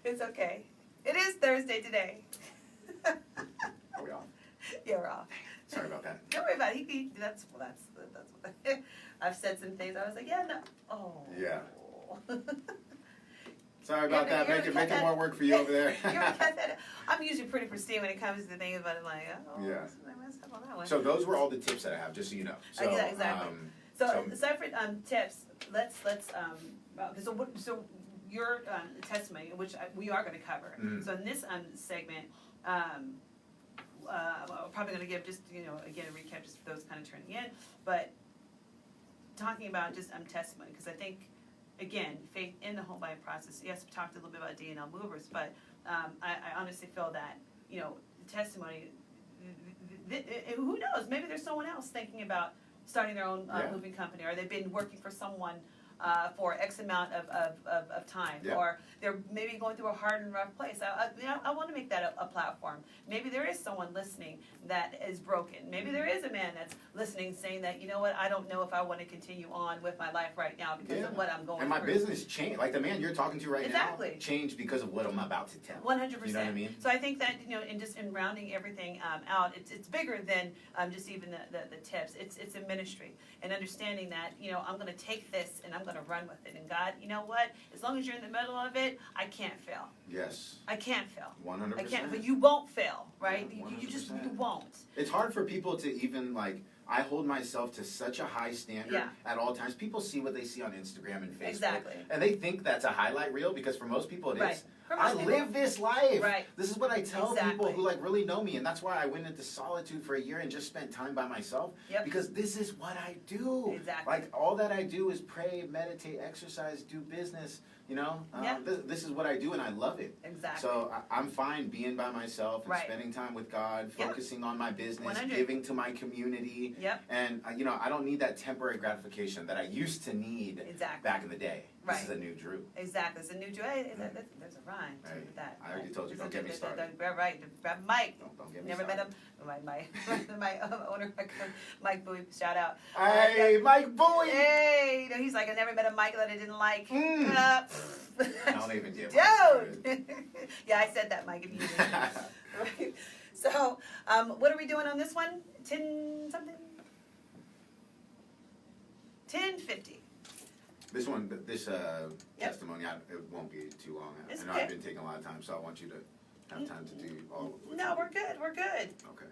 It's okay. It is Thursday today. Are we off? Yeah, we're off. Sorry about that. Don't worry about it. That's what I've said some things. I was like, yeah, no. Oh. Yeah. Sorry about that. Making more work for you over there. I'm usually pretty pristine when it comes to things, but I'm like, oh, Yeah. I messed up on that one. So those were all the tips that I have, just so you know. So, exactly. So separate tips. Let's so your testimony, which we are going to cover. So in this segment, I'm probably going to give just again a recap just for those kind of turning in, but talking about just testimony, because I think again faith in the home buying process. Yes, we talked a little bit about D&L movers, but I honestly feel that testimony. Who knows? Maybe there's someone else thinking about starting their own moving company, or they've been working for someone for X amount of time, or they're maybe going through a hard and rough place. I want to make that a platform. Maybe there is someone listening that is broken. Maybe there is a man that's listening saying that, you know what, I don't know if I want to continue on with my life right now because of what I'm going through. And my business changed. Like the man you're talking to right now changed because of what I'm about to tell. 100%. You know what I mean? So I think that, in rounding everything out, it's bigger than just even the tips. It's a ministry. And understanding that, I'm going to take this and I'm going to run with it. And God, you know what? As long as you're in the middle of it, I can't fail. Yes. I can't fail. 100%. I can't, but you won't fail, right? Yeah, you just won't. It's hard for people to even I hold myself to such a high standard at all times. People see what they see on Instagram and Facebook. Exactly. And they think that's a highlight reel, because for most people it is. I live this life. Right. This is what I tell people who really know me, and that's why I went into solitude for a year and just spent time by myself. Because this is what I do. Exactly. All that I do is pray, meditate, exercise, do business, you know, Yeah. this is what I do and I love it. Exactly. So I'm fine being by myself and Right. spending time with God, Yep. focusing on my business, 100. giving to my community. Yep. And, you know, I don't need that temporary gratification that I used to need Exactly. back in the day. Right. This is a new Drew. Exactly. It's a new joy. There's a rhyme to Hey, that. I already told you, don't There's get me a- started. Right. Grab Mike. Don't get me Never started. met him. My owner, Mike Bowie, shout out. Hey, Mike Bowie! Hey, you know, he's like, I never met a Mike that I didn't like. I don't even get Dude! Yeah, I said that, Mike, if you didn't. Right. So, what are we doing on this one? 10 something? 10:50. This one, this testimony, it won't be too long. It's I know okay. I've been taking a lot of time, so I want you to have time to do all of what No, you we're do. good. We're good. Okay.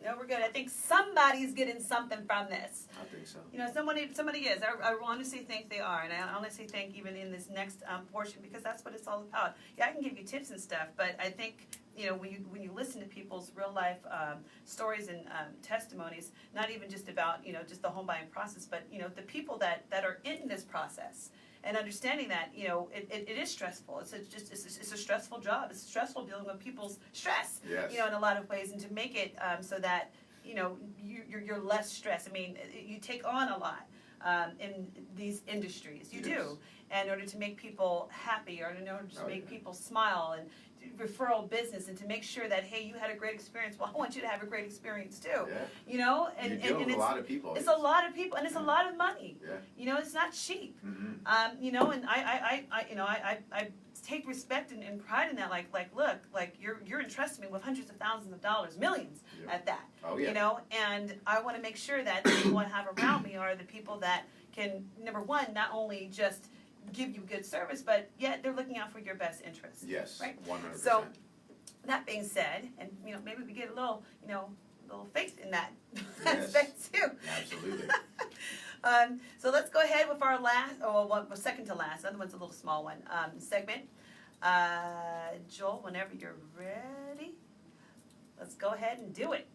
No, we're good. I think somebody's getting something from this. I think so. You know, somebody is. I honestly think they are, and I honestly think even in this next portion, because that's what it's all about. Yeah, I can give you tips and stuff, but I think, you know, when you listen to people's real life stories and testimonies, not even just about, you know, just the home buying process, but, you know, the people that are in this process. And understanding that, you know, it is stressful. It's a stressful job. It's stressful dealing with people's stress, Yes. you know, in a lot of ways, and to make it so that, you know, you're less stressed. I mean, you take on a lot in these industries. You Yes. do, and in order to make people happy, or in order to make yeah. people smile, and referral business, and to make sure that, hey, you had a great experience. Well, I want you to have a great experience too. Yeah. You know, You're dealing with a lot of people. It's a lot of people, and it's a lot of money. Yeah. You know, it's not cheap. Mm-hmm. You know, and I take respect and pride in that. Like, look, like you're entrusting me with hundreds of thousands of dollars, millions Yeah. at that. Oh, yeah. You know, and I want to make sure that the people I have around me are the people that can, number one, not only just give you good service, but yet they're looking out for your best interests. Yes. Right. 100%. So, that being said, and you know, maybe we get a little, you know, little faith in that Yes. aspect too. Absolutely. So let's go ahead with our last, second to last. The other one's a little small one. Segment. Joel, whenever you're ready, let's go ahead and do it.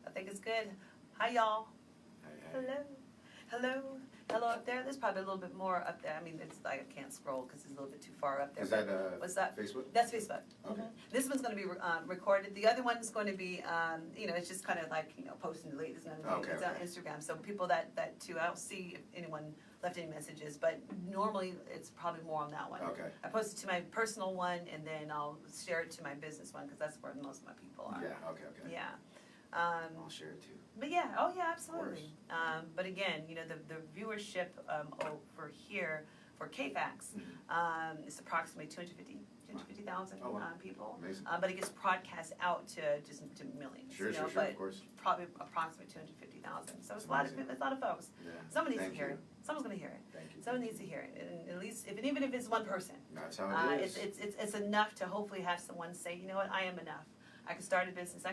I think it's good. Hi, y'all. Hey, hey. Hello. Hello. Hello up there. There's probably a little bit more up there. I mean, it's like I can't scroll because it's a little bit too far up there. Is that What's that? Facebook? That's Facebook. Okay. This one's going to be recorded. The other one's going to be, you know, it's just kind of like, you know, post and delete. It's on Instagram. So people that too, I don't see if anyone left any messages, but normally it's probably more on that one. Okay. I post it to my personal one, and then I'll share it to my business one, because that's where most of my people are. Yeah, okay. Yeah. I'll share it too. But yeah, oh yeah, absolutely. But again, you know, the viewership over here for KFAX is approximately 250,000 Oh, wow. people. Amazing. But it gets broadcast out to millions. Sure, you know, sure, but of course. probably approximately 250,000. So it's a lot of Amazing. it's a lot of folks. Yeah. Someone needs Thank to hear you. it. Someone's going to hear it. Thank you. Someone needs to hear it, and at least even if it's one person. That's how it is. It's enough to hopefully have someone say, you know what, I am enough. I can start a business. I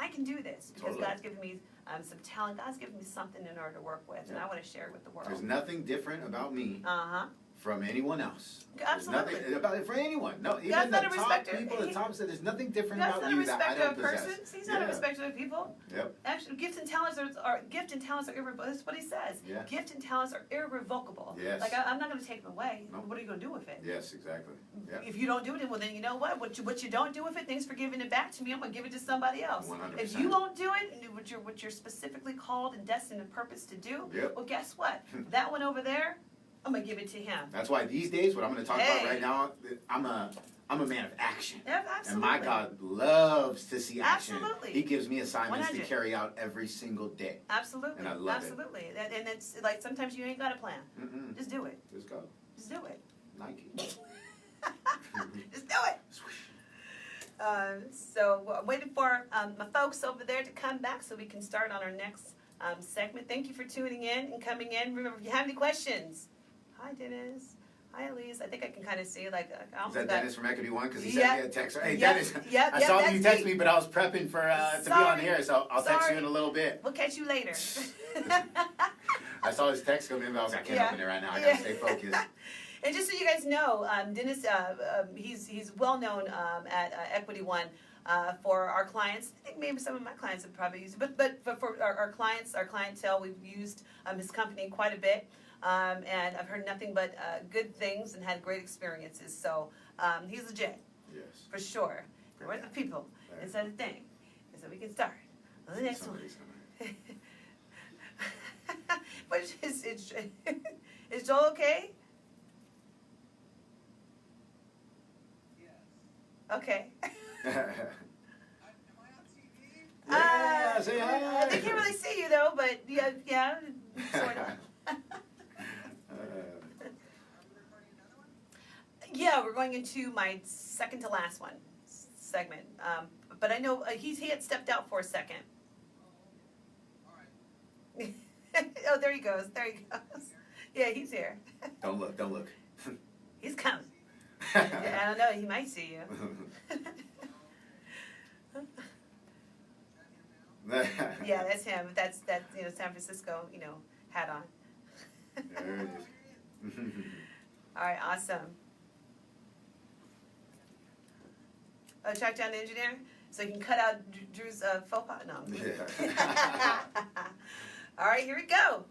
can do this because Totally. God's given me some talent. God's given me something in order to work with, and Yeah. I want to share it with the world. There's nothing different about me from anyone else. Absolutely. There's nothing about it for anyone. No, even God's the not a top respecter. people, the top said there's nothing different God's about not a you that I respecter don't of possess. persons. He's not a respecter of people. Yep. Actually, gifts and talents are irrevocable. That's what he says. Yeah. Gift and talents are irrevocable. Yes. Like I'm not going to take them away. No. What are you going to do with it? Yes, exactly. Yep. If you don't do it, well then you know what? What you don't do with it, thanks for giving it back to me. I'm gonna give it to somebody else. 100%. If you won't do it and do what you're specifically called and destined and purposed to do, Yep. well guess what? That one over there, I'm gonna give it to him. That's why these days, what I'm going to talk about right now, I'm a man of action. Yeah, absolutely. And my God loves to see action. Absolutely. He gives me assignments 100. to carry out every single day. Absolutely. And I love it. absolutely. And it's like sometimes you ain't got a plan. Mm-mm. Just do it. Just go. Just do it. Nike. Just do it. So I'm waiting for my folks over there to come back so we can start on our next segment. Thank you for tuning in and coming in. Remember, if you have any questions, hi Dennis, hi Elise. I think I can kind of see I Is almost that got. Dennis from Equity One? Because he Yeah. sent me a text. Hey, Yep. Dennis. Yep, I yep, saw that that's you text me. me, but I was prepping for to be on Sorry. here, so I'll text you Sorry. in a little bit. We'll catch you later. I saw his text come in, but I was like, I can't Yeah. open it right now. I Yeah. gotta stay focused. And just so you guys know, Dennis, he's well known at Equity One for our clients. I think maybe some of my clients have probably used it, but for our clients, our clientele, we've used his company quite a bit. And I've heard nothing but good things and had great experiences. So he's legit, Yes. for sure. And we're the people. Right. It's not a thing. And so we can start on the next Somebody's one. But is Joel okay? Okay. gonna. Yeah, say hi. They can't really see you though, but yeah, sort of. Yeah, we're going into my second to last one segment. But I know he had stepped out for a second. Oh, there he goes. There he goes. Yeah, he's here. Don't look. Don't look. He's coming. Yeah, I don't know. He might see you. Yeah, that's him. That's San Francisco hat on. There it is. All right, awesome. Oh, track down the engineer so he can cut out Drew's faux pas. No. Yeah. All right, here we go.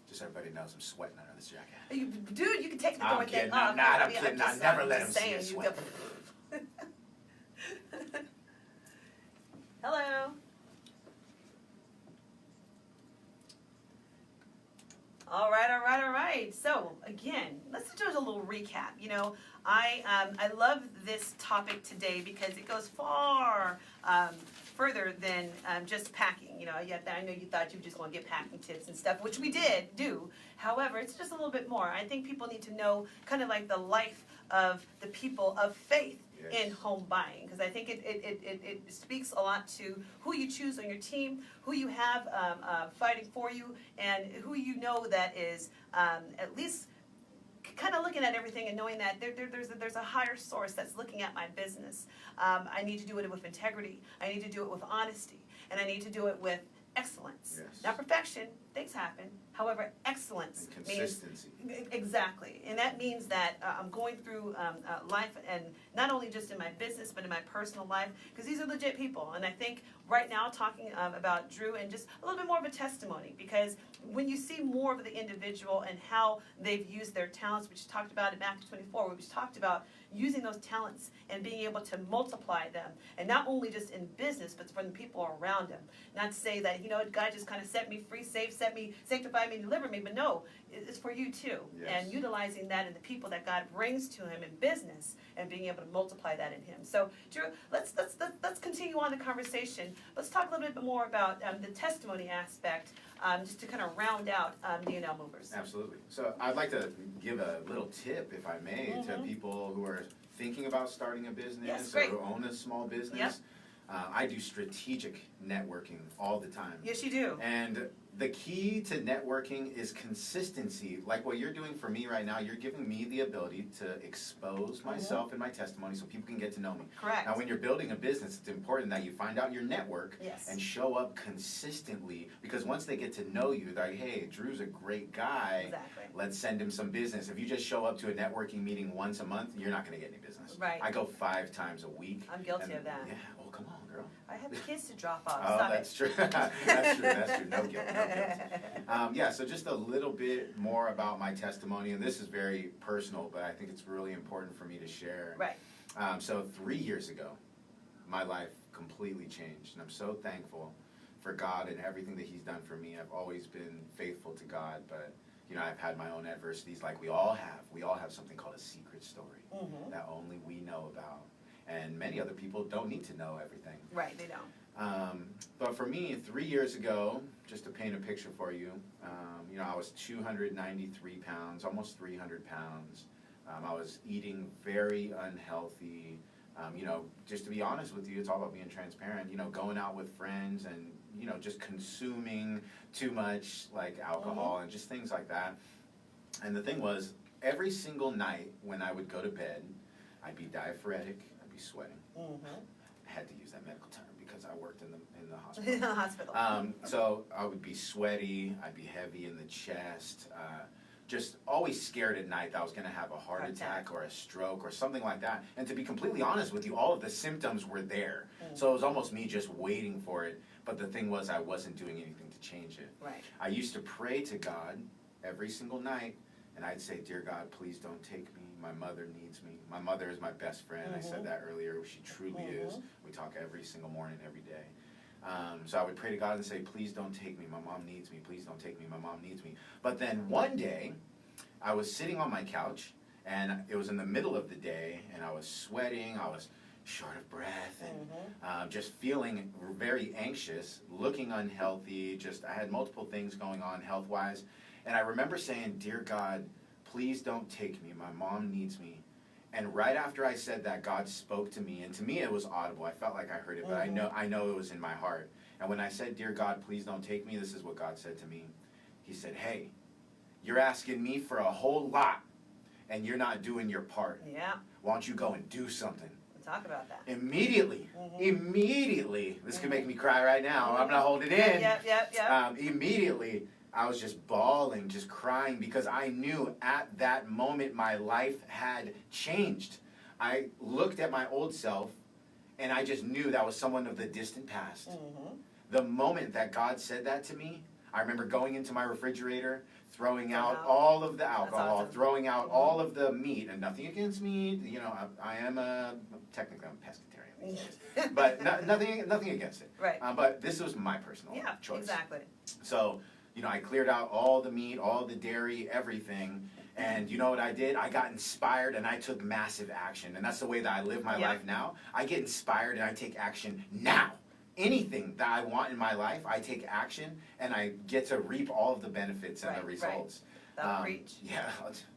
Just so everybody knows I'm sweating under this jacket. Dude, you can take the I'm door thing kidding. off. I'm not. I'm I mean, kidding. just- I never I'm let just him see saying, us you sweat. go- Hello. All right. So again, let's do a little recap. I love this topic today because it goes far further than just packing. I know you thought you were just going to get packing tips and stuff, which we did do. However, it's just a little bit more. I think people need to know kind of like the life of the people of faith. Yes. In home buying, because I think it speaks a lot to who you choose on your team, who you have fighting for you, and who you know that is at least kind of looking at everything and knowing that there's a higher source that's looking at my business. I need to do it with integrity. I need to do it with honesty, and I need to do it with excellence. Yes. Not perfection. Things happen. However, excellence And means consistency. exactly, and that means that I'm going through life, and not only just in my business, but in my personal life, because these are legit people. And I think right now, talking about Drew and just a little bit more of a testimony, because when you see more of the individual and how they've used their talents, which we talked about in Matthew 24, where we talked about using those talents and being able to multiply them, and not only just in business, but for the people around him. Not to say that God just kind of set me free, set me, sanctify me, deliver me, but no, it's for you too. Yes. And utilizing that in the people that God brings to him in business and being able to multiply that in him. So, Drew, let's continue on the conversation. Let's talk a little bit more about the testimony aspect, just to kind of round out D&L movers. Absolutely. So I'd like to give a little tip, if I may, to people who are thinking about starting a business Yes, or great. who own a small business. Yep. I do strategic networking all the time. Yes, you do. And the key to networking is consistency. Like what you're doing for me right now, you're giving me the ability to expose myself and my testimony so people can get to know me. Correct. Now, when you're building a business, it's important that you find out your network Yes. and show up consistently, because once they get to know you, they're like, hey, Drew's a great guy. Exactly. Let's send him some business. If you just show up to a networking metrting once a month, you're not going to get any business. Right. I go 5 times a week. I'm guilty of that. Yeah, well, come on, girl. I have kids to drop off. Oh, Stop that's it. true. That's true. No guilt. Yeah, so just a little bit more about my testimony, and this is very personal, but I think it's really important for me to share. Right. So 3 years ago, my life completely changed, and I'm so thankful for God and everything that He's done for me. I've always been faithful to God, but I've had my own adversities, like we all have. We all have something called a secret story that only we know about, and many other people don't need to know everything. Right, they don't. But for me, 3 years ago, just to paint a picture for you, I was 293 pounds, almost 300 pounds. I was eating very unhealthy. Just to be honest with you, it's all about being transparent. Going out with friends and, just consuming too much, like alcohol and just things like that. And the thing was, every single night when I would go to bed, I'd be diaphoretic, I'd be sweating. I had to use that medical term because because I worked in the In the hospital. hospital. So I would be sweaty, I'd be heavy in the chest, just always scared at night that I was going to have a heart attack or a stroke or something like that. And to be completely honest with you, all of the symptoms were there. So it was almost me just waiting for it. But the thing was, I wasn't doing anything to change it. Right. I used to pray to God every single night, and I'd say, "Dear God, please don't take me. My mother needs me. My mother is my best friend." I said that earlier. She truly is. We talk every single morning, every day. So I would pray to God and say, "Please don't take me. My mom needs me. Please don't take me. My mom needs me." But then one day, I was sitting on my couch, and it was in the middle of the day, and I was sweating. I was short of breath and just feeling very anxious, looking unhealthy. I had multiple things going on health-wise. And I remember saying, "Dear God, please don't take me. My mom needs me." And right after I said that, God spoke to me. And to me, it was audible. I felt like I heard it, but I know it was in my heart. And when I said, "Dear God, please don't take me," this is what God said to me. He said, "Hey, you're asking me for a whole lot, and you're not doing your part. Yeah. Why don't you go and do something?" Talk about that. Immediately, this could make me cry right now. I'm not holding it in. Yep. Immediately, I was just bawling, just crying, because I knew at that moment my life had changed. I looked at my old self, and I just knew that was someone of the distant past. The moment that God said that to me, I remember going into my refrigerator, throwing out all of the alcohol, throwing out all of the meat, and nothing against meat. You know, I am technically I'm a pescatarian these days, but nothing against it. Right. But this was my personal choice. Exactly. So, you know, I cleared out all the meat, all the dairy, everything. And you know what I did? I got inspired and I took massive action. And that's the way that I live my life now. I get inspired and I take action now. Anything that I want in my life, I take action and I get to reap all of the benefits and the results. That'll preach. Yeah,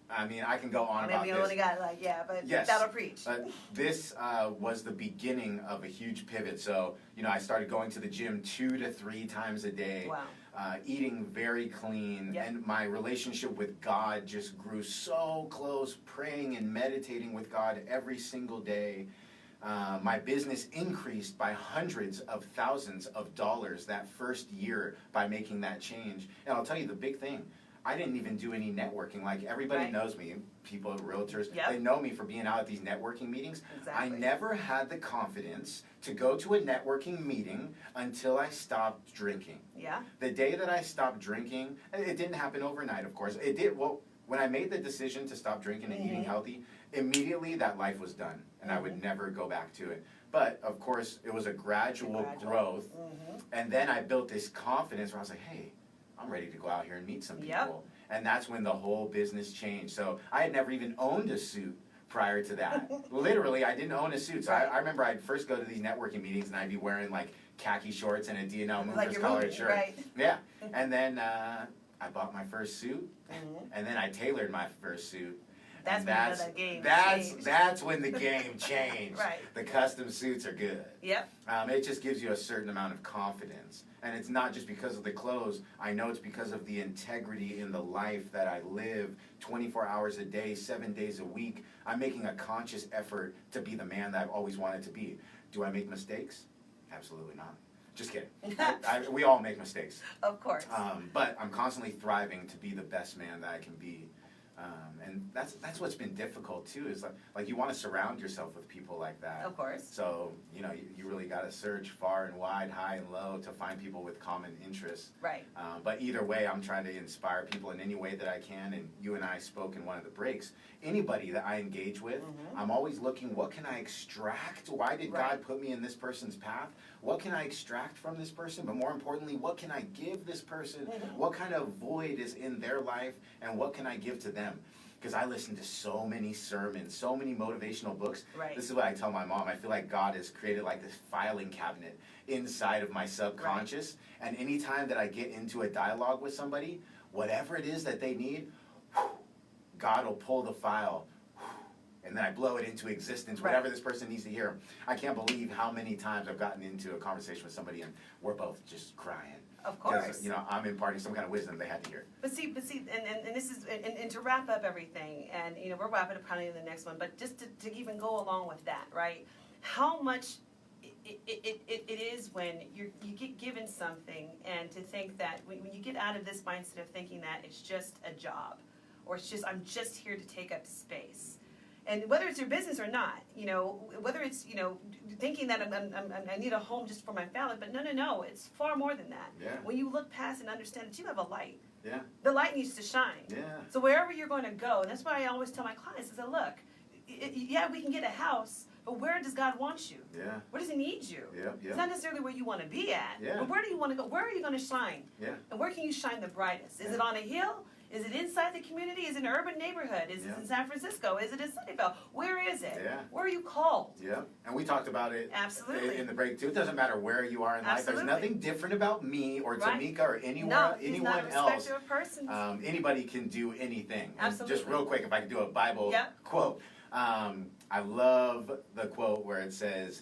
I mean, I can go on Maybe about you this. only got but yes, that'll preach. This was the beginning of a huge pivot. So, you know, I started going to the gym 2 to 3 times a day. Wow. Eating very clean, and my relationship with God just grew so close, praying and meditating with God every single day. My business increased by hundreds of thousands of dollars that first year by making that change. And I'll tell you the big thing, I didn't even do any networking. Like, everybody knows me, people, realtors, they know me for being out at these networking meetings. I never had the confidence to go to a networking meeting until I stopped drinking. Yeah. The day that I stopped drinking, it didn't happen overnight, of course. It did, well, when I made the decision to stop drinking and eating healthy, immediately that life was done, and I would never go back to it. But, of course, it was a gradual growth, and then I built this confidence where I was like, hey, I'm ready to go out here and meet some people. And that's when the whole business changed. So I had never even owned a suit prior to that. Literally, I didn't own a suit. So I remember I'd first go to these networking meetings and I'd be wearing like khaki shorts and a D&L Movers collared shirt. Yeah. And then I bought my first suit, and then I tailored my first suit. That's when the game changed. The custom suits are good. Yep. It just gives you a certain amount of confidence. And it's not just because of the clothes. I know it's because of the integrity in the life that I live 24 hours a day, 7 days a week. I'm making a conscious effort to be the man that I've always wanted to be. Do I make mistakes? Absolutely not. Just kidding. We all make mistakes. Of course. But I'm constantly thriving to be the best man that I can be. And that's what's been difficult too, is like you want to surround yourself with people like that. Of course. So, you know, you really got to search far and wide, high and low to find people with common interests. Right. But either way, I'm trying to inspire people in any way that I can. And you and I spoke in one of the breaks. Anybody that I engage with, I'm always looking, what can I extract? Why did God put me in this person's path? What can I extract from this person? But more importantly, what can I give this person? What kind of void is in their life? And what can I give to them? Because I listen to so many sermons, so many motivational books. This is what I tell my mom. I feel like God has created like this filing cabinet inside of my subconscious. And anytime that I get into a dialogue with somebody, whatever it is that they need, God will pull the file, and then I blow it into existence, whatever this person needs to hear. I can't believe how many times I've gotten into a conversation with somebody and we're both just crying. Of course. Because, you know, I'm imparting some kind of wisdom they had to hear. But see, and this is, and to wrap up everything, and, you know, we're wrapping up kind of in the next one, but just to even go along with that, right? How much it is when you get given something, and to think that when you get out of this mindset of thinking that it's just a job, or it's just, I'm just here to take up space. And whether it's your business or not, whether it's, thinking that I need a home just for my family, but no, it's far more than that. Yeah. When you look past and understand that you have a light, Yeah. the light needs to shine. Yeah. So wherever you're going to go, and that's why I always tell my clients, I say, look, yeah, we can get a house, but where does God want you? Yeah. Where does He need you? Yeah. It's not necessarily where you want to be at, Yeah. but where do you want to go? Where are you going to shine? Yeah. And where can you shine the brightest? Is Yeah. it on a hill? Is it inside the community? Is it an urban neighborhood? Is Yeah. it in San Francisco? Is it in Sunnyvale? Where is it? Yeah. Where are you called? Yeah, and we talked about it Absolutely. in the break too. It doesn't matter where you are in life. Absolutely. There's nothing different about me or Right. Tamika or anyone No, He's not a else. respecter of persons. Anybody can do anything. And Absolutely. just real quick, if I could do a Bible Yep. quote. I love the quote where it says,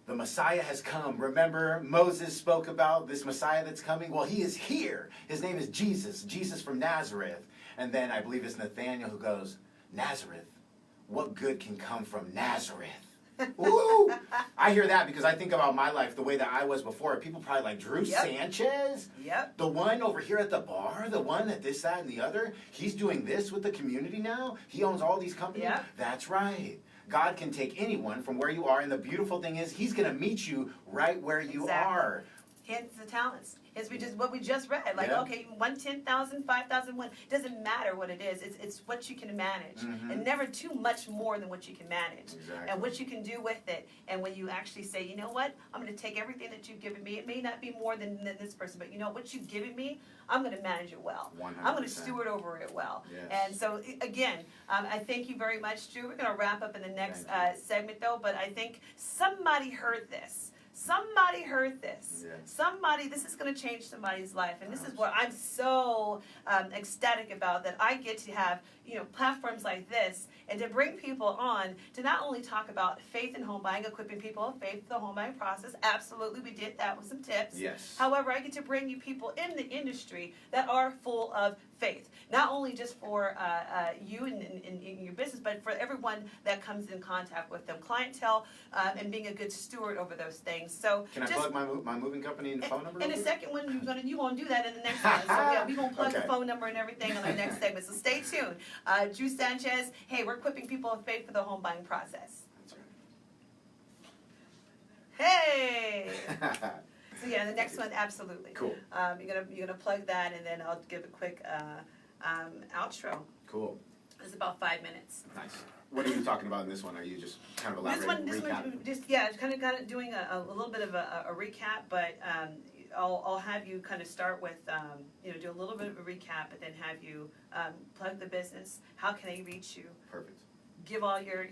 "The Messiah has come." Remember, Moses spoke about this Messiah that's coming? Well, he is here. His name is Jesus, Jesus from Nazareth. And then I believe it's Nathaniel who goes, "Nazareth, what good can come from Nazareth?" Woo! I hear that because I think about my life the way that I was before. People probably like, Drew Yep. Sanchez? Yep. The one over here at the bar? The one at this, that, and the other? He's doing this with the community now? He owns all these companies? Yep. That's right. God can take anyone from where you are, and the beautiful thing is He's going to meet you right where you Exactly. are. Hence the talents. It's what we just read. Like, Yeah. okay, 1, 10,000, 5,000, 1. Doesn't matter what it is. It's what you can manage. Mhm. And never too much more than what you can manage. Exactly. And what you can do with it. And when you actually say, you know what, I'm going to take everything that you've given me. It may not be more than this person, but you know what you've given me, I'm going to manage it well. 100%. I'm going to steward over it well. Yes. And so, again, I thank you very much, Drew. We're going to wrap up in the next Thank segment, though. But I think somebody heard this. Somebody heard this. Yes. This is going to change somebody's life. And this is what I'm so ecstatic about, that I get to have, platforms like this, and to bring people on to not only talk about faith in home buying, equipping people of faith for the home buying process. Absolutely, we did that with some tips. Yes. However, I get to bring you people in the industry that are full of faith, not only just for you in your business, but for everyone that comes in contact with them, clientele, and being a good steward over those things. So Can I plug my moving company and phone number? in real the quick? second one, you're gonna do that in the next one. So yeah, we're gonna plug the Okay. phone number and everything on our next segment. So stay tuned. Drew Sanchez, hey, we're equipping people of faith for the home buying process. That's Hey! right. So yeah, the next one, absolutely. Cool. You're gonna plug that, and then I'll give a quick outro. Cool. It's about 5 minutes. Nice. What are you talking about in this one? Are you just kind of This elaborating? one, just kind of doing a little bit of a recap, but I'll have you kind of start with do a little bit of a recap, but then have you plug the business. How can they reach you? Perfect. Give all your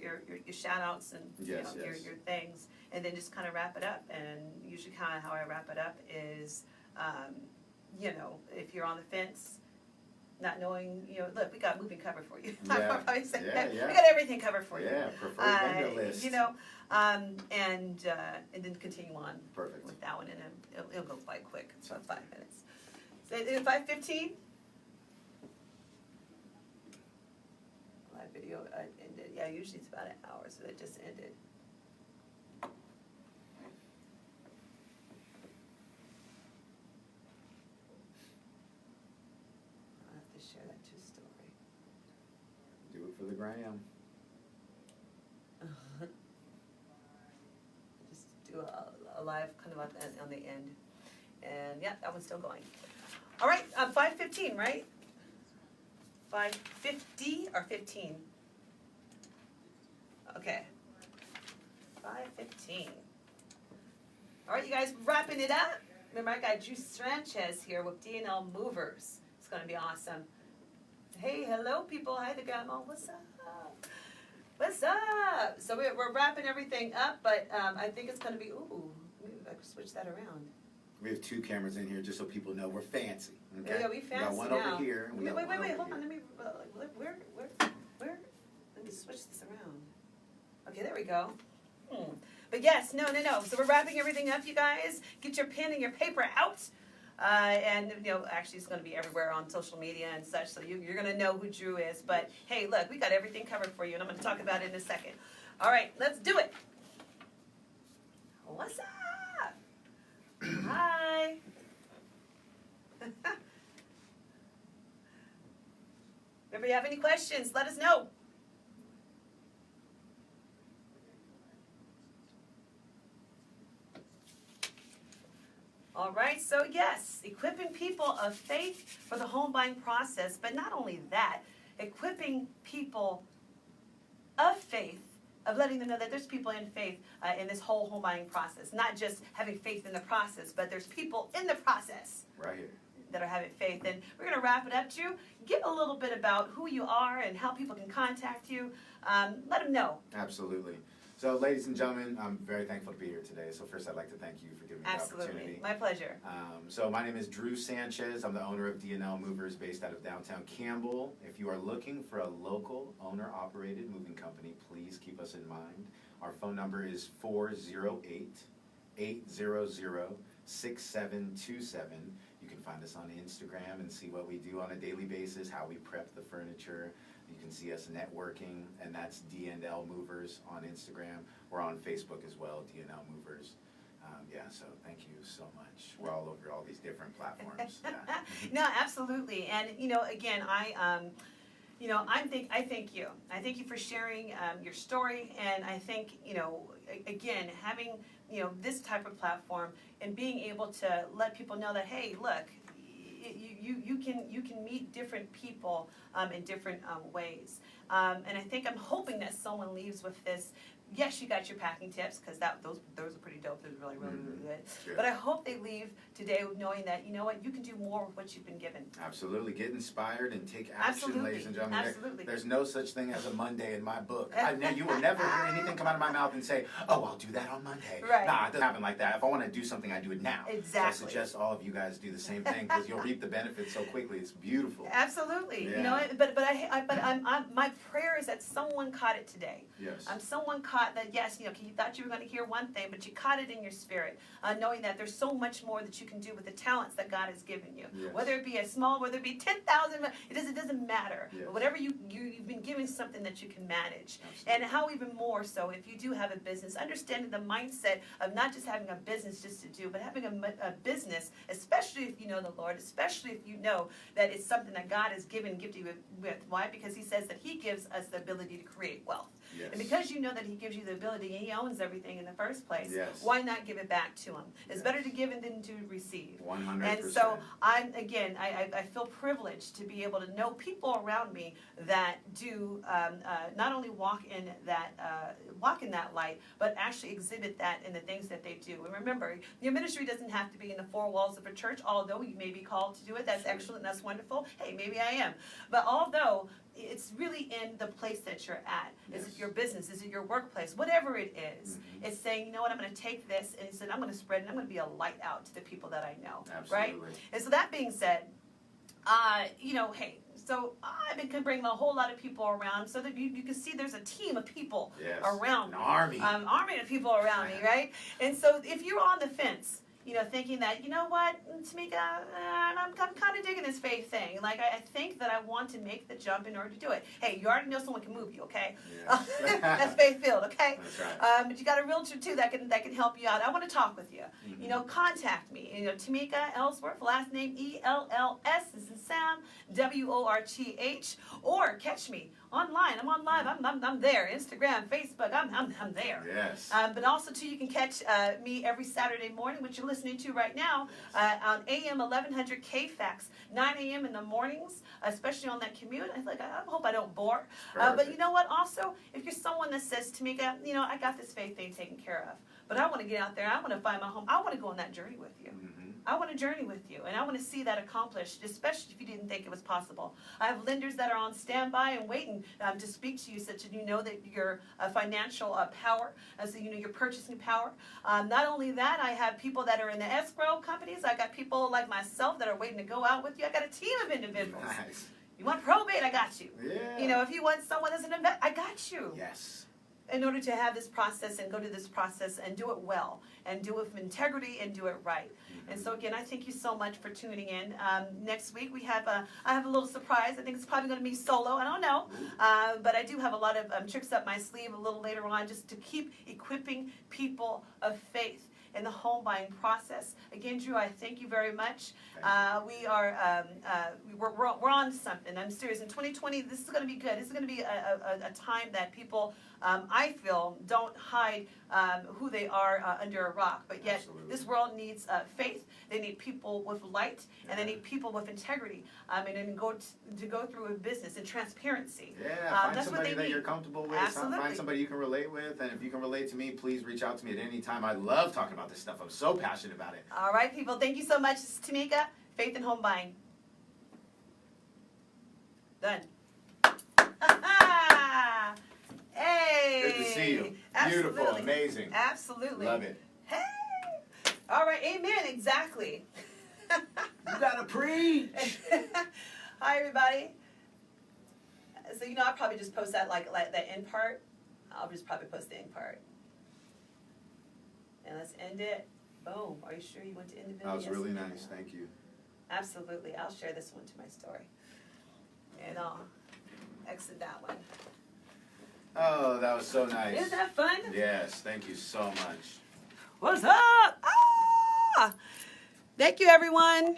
shout outs and Yes, your things, and then just kind of wrap it up. And usually kind of how I wrap it up is, if you're on the fence, not knowing, look, we got moving covered for you. Yeah. I'll probably say that. Yeah. We got everything covered for you. Yeah, preferred vendor list. And then continue on Perfect. with that one, and then it'll go quite quick. It's about 5 minutes. So, 5:15. Live video ended. Yeah, usually it's about an hour, so that just ended. I'll have to share that true story. Do it for the gram. Just do a live kind of on the end. And yeah, that one's still going. All right, 5:15, right? 5:50 or 15? Okay. 5:15. All right, you guys, wrapping it up. Remember, I got Drew Sanchez here with D&L Movers. It's going to be awesome. Hey, hello, people. Hi, the grandma. What's up? What's up? So we're wrapping everything up, but I think it's going to be, maybe I could switch that around. We have 2 cameras in here just so people know we're fancy. Okay? Yeah, we fancy We got one now. over here. And we got Wait, one over hold here. on. Let me, where? Let me switch this around. Okay, there we go. But yes, no. So we're wrapping everything up, you guys. Get your pen and your paper out. And, actually it's going to be everywhere on social media and such, so you're going to know who Drew is. But, hey, look, we got everything covered for you, and I'm going to talk about it in a second. All right, let's do it. What's up? Hi. If you have any questions, let us know. All right, so yes, equipping people of faith for the home buying process, but not only that, equipping people of faith, of letting them know that there's people in faith in this whole home buying process. Not just having faith in the process, but there's people in the process. Right here. That are having faith. And we're going to wrap it up. Drew, give a little bit about who you are and how people can contact you. Let them know. Absolutely. So, ladies and gentlemen, I'm very thankful to be here today. So first, I'd like to thank you for giving me the opportunity. My pleasure. So my name is Drew Sanchez. I'm the owner of D&L Movers based out of downtown Campbell. If you are looking for a local owner-operated moving company, please keep us in mind. Our phone number is 408-800-6727. You can find us on Instagram and see what we do on a daily basis, how we prep the furniture. You can see us networking, and that's D&L Movers on Instagram. We're on Facebook as well, D&L Movers. So thank you so much. We're all over all these different platforms. Yeah. No, absolutely. And, again, I thank you. I thank you for sharing your story, and I think, again, having, this type of platform and being able to let people know that, hey, look, you can meet different people in different ways. And I think I'm hoping that someone leaves with this. Yes, you got your packing tips, because those are pretty dope. They're really good. Sure. But I hope they leave today with knowing that, you know what, you can do more with what you've been given. Absolutely. Get inspired and take action, ladies and gentlemen. Absolutely. There's no such thing as a Monday in my book. You will never hear anything come out of my mouth and say, oh, I'll do that on Monday. Right. Nah, it doesn't happen like that. If I want to do something, I do it now. Exactly. So I suggest all of you guys do the same thing, because you'll reap the benefits so quickly. It's beautiful. Absolutely. Yeah. My prayer is that someone caught it today. Yes. Someone caught that, yes, you thought you were going to hear one thing, but you caught it in your spirit, knowing that there's so much more that you can do with the talents that God has given you. Yes. Whether it be a small, whether it be 10,000, it doesn't matter. Yes. But whatever you've been given something that you can manage. Absolutely. And how even more so if you do have a business, understanding the mindset of not just having a business just to do, but having a business, especially if you know the Lord, especially if you know that it's something that God has gifted you with. Why? Because he says that he gives us the ability to create wealth. Yes. And because you know that he gives you the ability and he owns everything in the first place, Yes. why not give it back to him? It's Yes. better to give than to receive. 100%. And so I feel privileged to be able to know people around me that do not only walk in that light, but actually exhibit that in the things that they do. And remember, your ministry doesn't have to be in the four walls of a church, although you may be called to do it. That's excellent. That's wonderful. Hey, maybe I am. But although it's really in the place that you're at. Is it your business? Is it your workplace? Whatever it is, it's saying, you know what, I'm going to take this and said, I'm going to spread it. I'm going to be a light out to the people that I know. Absolutely. Right? And so that being said, hey, so I've been bringing a whole lot of people around so that you can see there's a team of people around me. An army. Army of people around me, right? And so if you're on the fence, thinking that, you know what, Tamika, I'm kind of digging this faith thing. Like, I think that I want to make the jump in order to do it. Hey, you already know someone can move you, okay? Yes. That's faith-filled, okay? That's right. But you got a realtor, too, that can help you out. I want to talk with you. Mm-hmm. Contact me. Tamika Ellsworth, last name E-L-L-S, this is Sam, W-O-R-T-H, or catch me online. I'm on live. I'm there. Instagram, Facebook. I'm there. Yes. But also too, you can catch me every Saturday morning, which you're listening to right now, on AM 1100 KFAX, 9 a.m. in the mornings, especially on that commute. I hope I don't bore. But you know what? Also, if you're someone that says, Tamika, I got this faith thing taken care of, but I want to get out there. I want to find my home. I want to go on that journey with you. Mm-hmm. I want to journey with you, and I want to see that accomplished, especially if you didn't think it was possible. I have lenders that are on standby and waiting to speak to you, such that you know that your financial power, so you know your purchasing power. Not only that, I have people that are in the escrow companies. I got people like myself that are waiting to go out with you. I got a team of individuals. Nice. You want probate? I got you. Yeah. If you want someone as an investor, I got you. Yes. in order to have this process and go to this process and do it well and do it with integrity and do it right. And so again, I thank you so much for tuning in. Next week I have a little surprise. I think it's probably going to be solo. I don't know, but I do have a lot of tricks up my sleeve a little later on, just to keep equipping people of faith in the home buying process. Again, Drew, I thank you very much. We're on something. I'm serious. In 2020, this is going to be good. This is going to be a time that people, I feel, don't hide who they are under a rock. But yet, Absolutely. This world needs faith. They need people with light, and they need people with integrity, and to go through a business and transparency. Yeah, find that's somebody what that they you're need. comfortable with. Absolutely. Find somebody you can relate with, and if you can relate to me, please reach out to me at any time. I love talking about this stuff. I'm so passionate about it. All right, people. Thank you so much. This is Tamika, Faith in Home Buying. Done. Hey. Good to see you. Absolutely. Beautiful, amazing. Absolutely. Love it. Hey. All right. Amen. Exactly. You gotta preach. Hi, everybody. So I'll probably just post that like the end part. I'll just probably post the end part. And let's end it. Boom. Are you sure you want to end the video? That was Yes, really you nice. can. Thank you. Absolutely. I'll share this one to my story. And I'll exit that one. Oh, that was so nice. Isn't that fun? Yes, thank you so much. What's up? Ah! Thank you, everyone.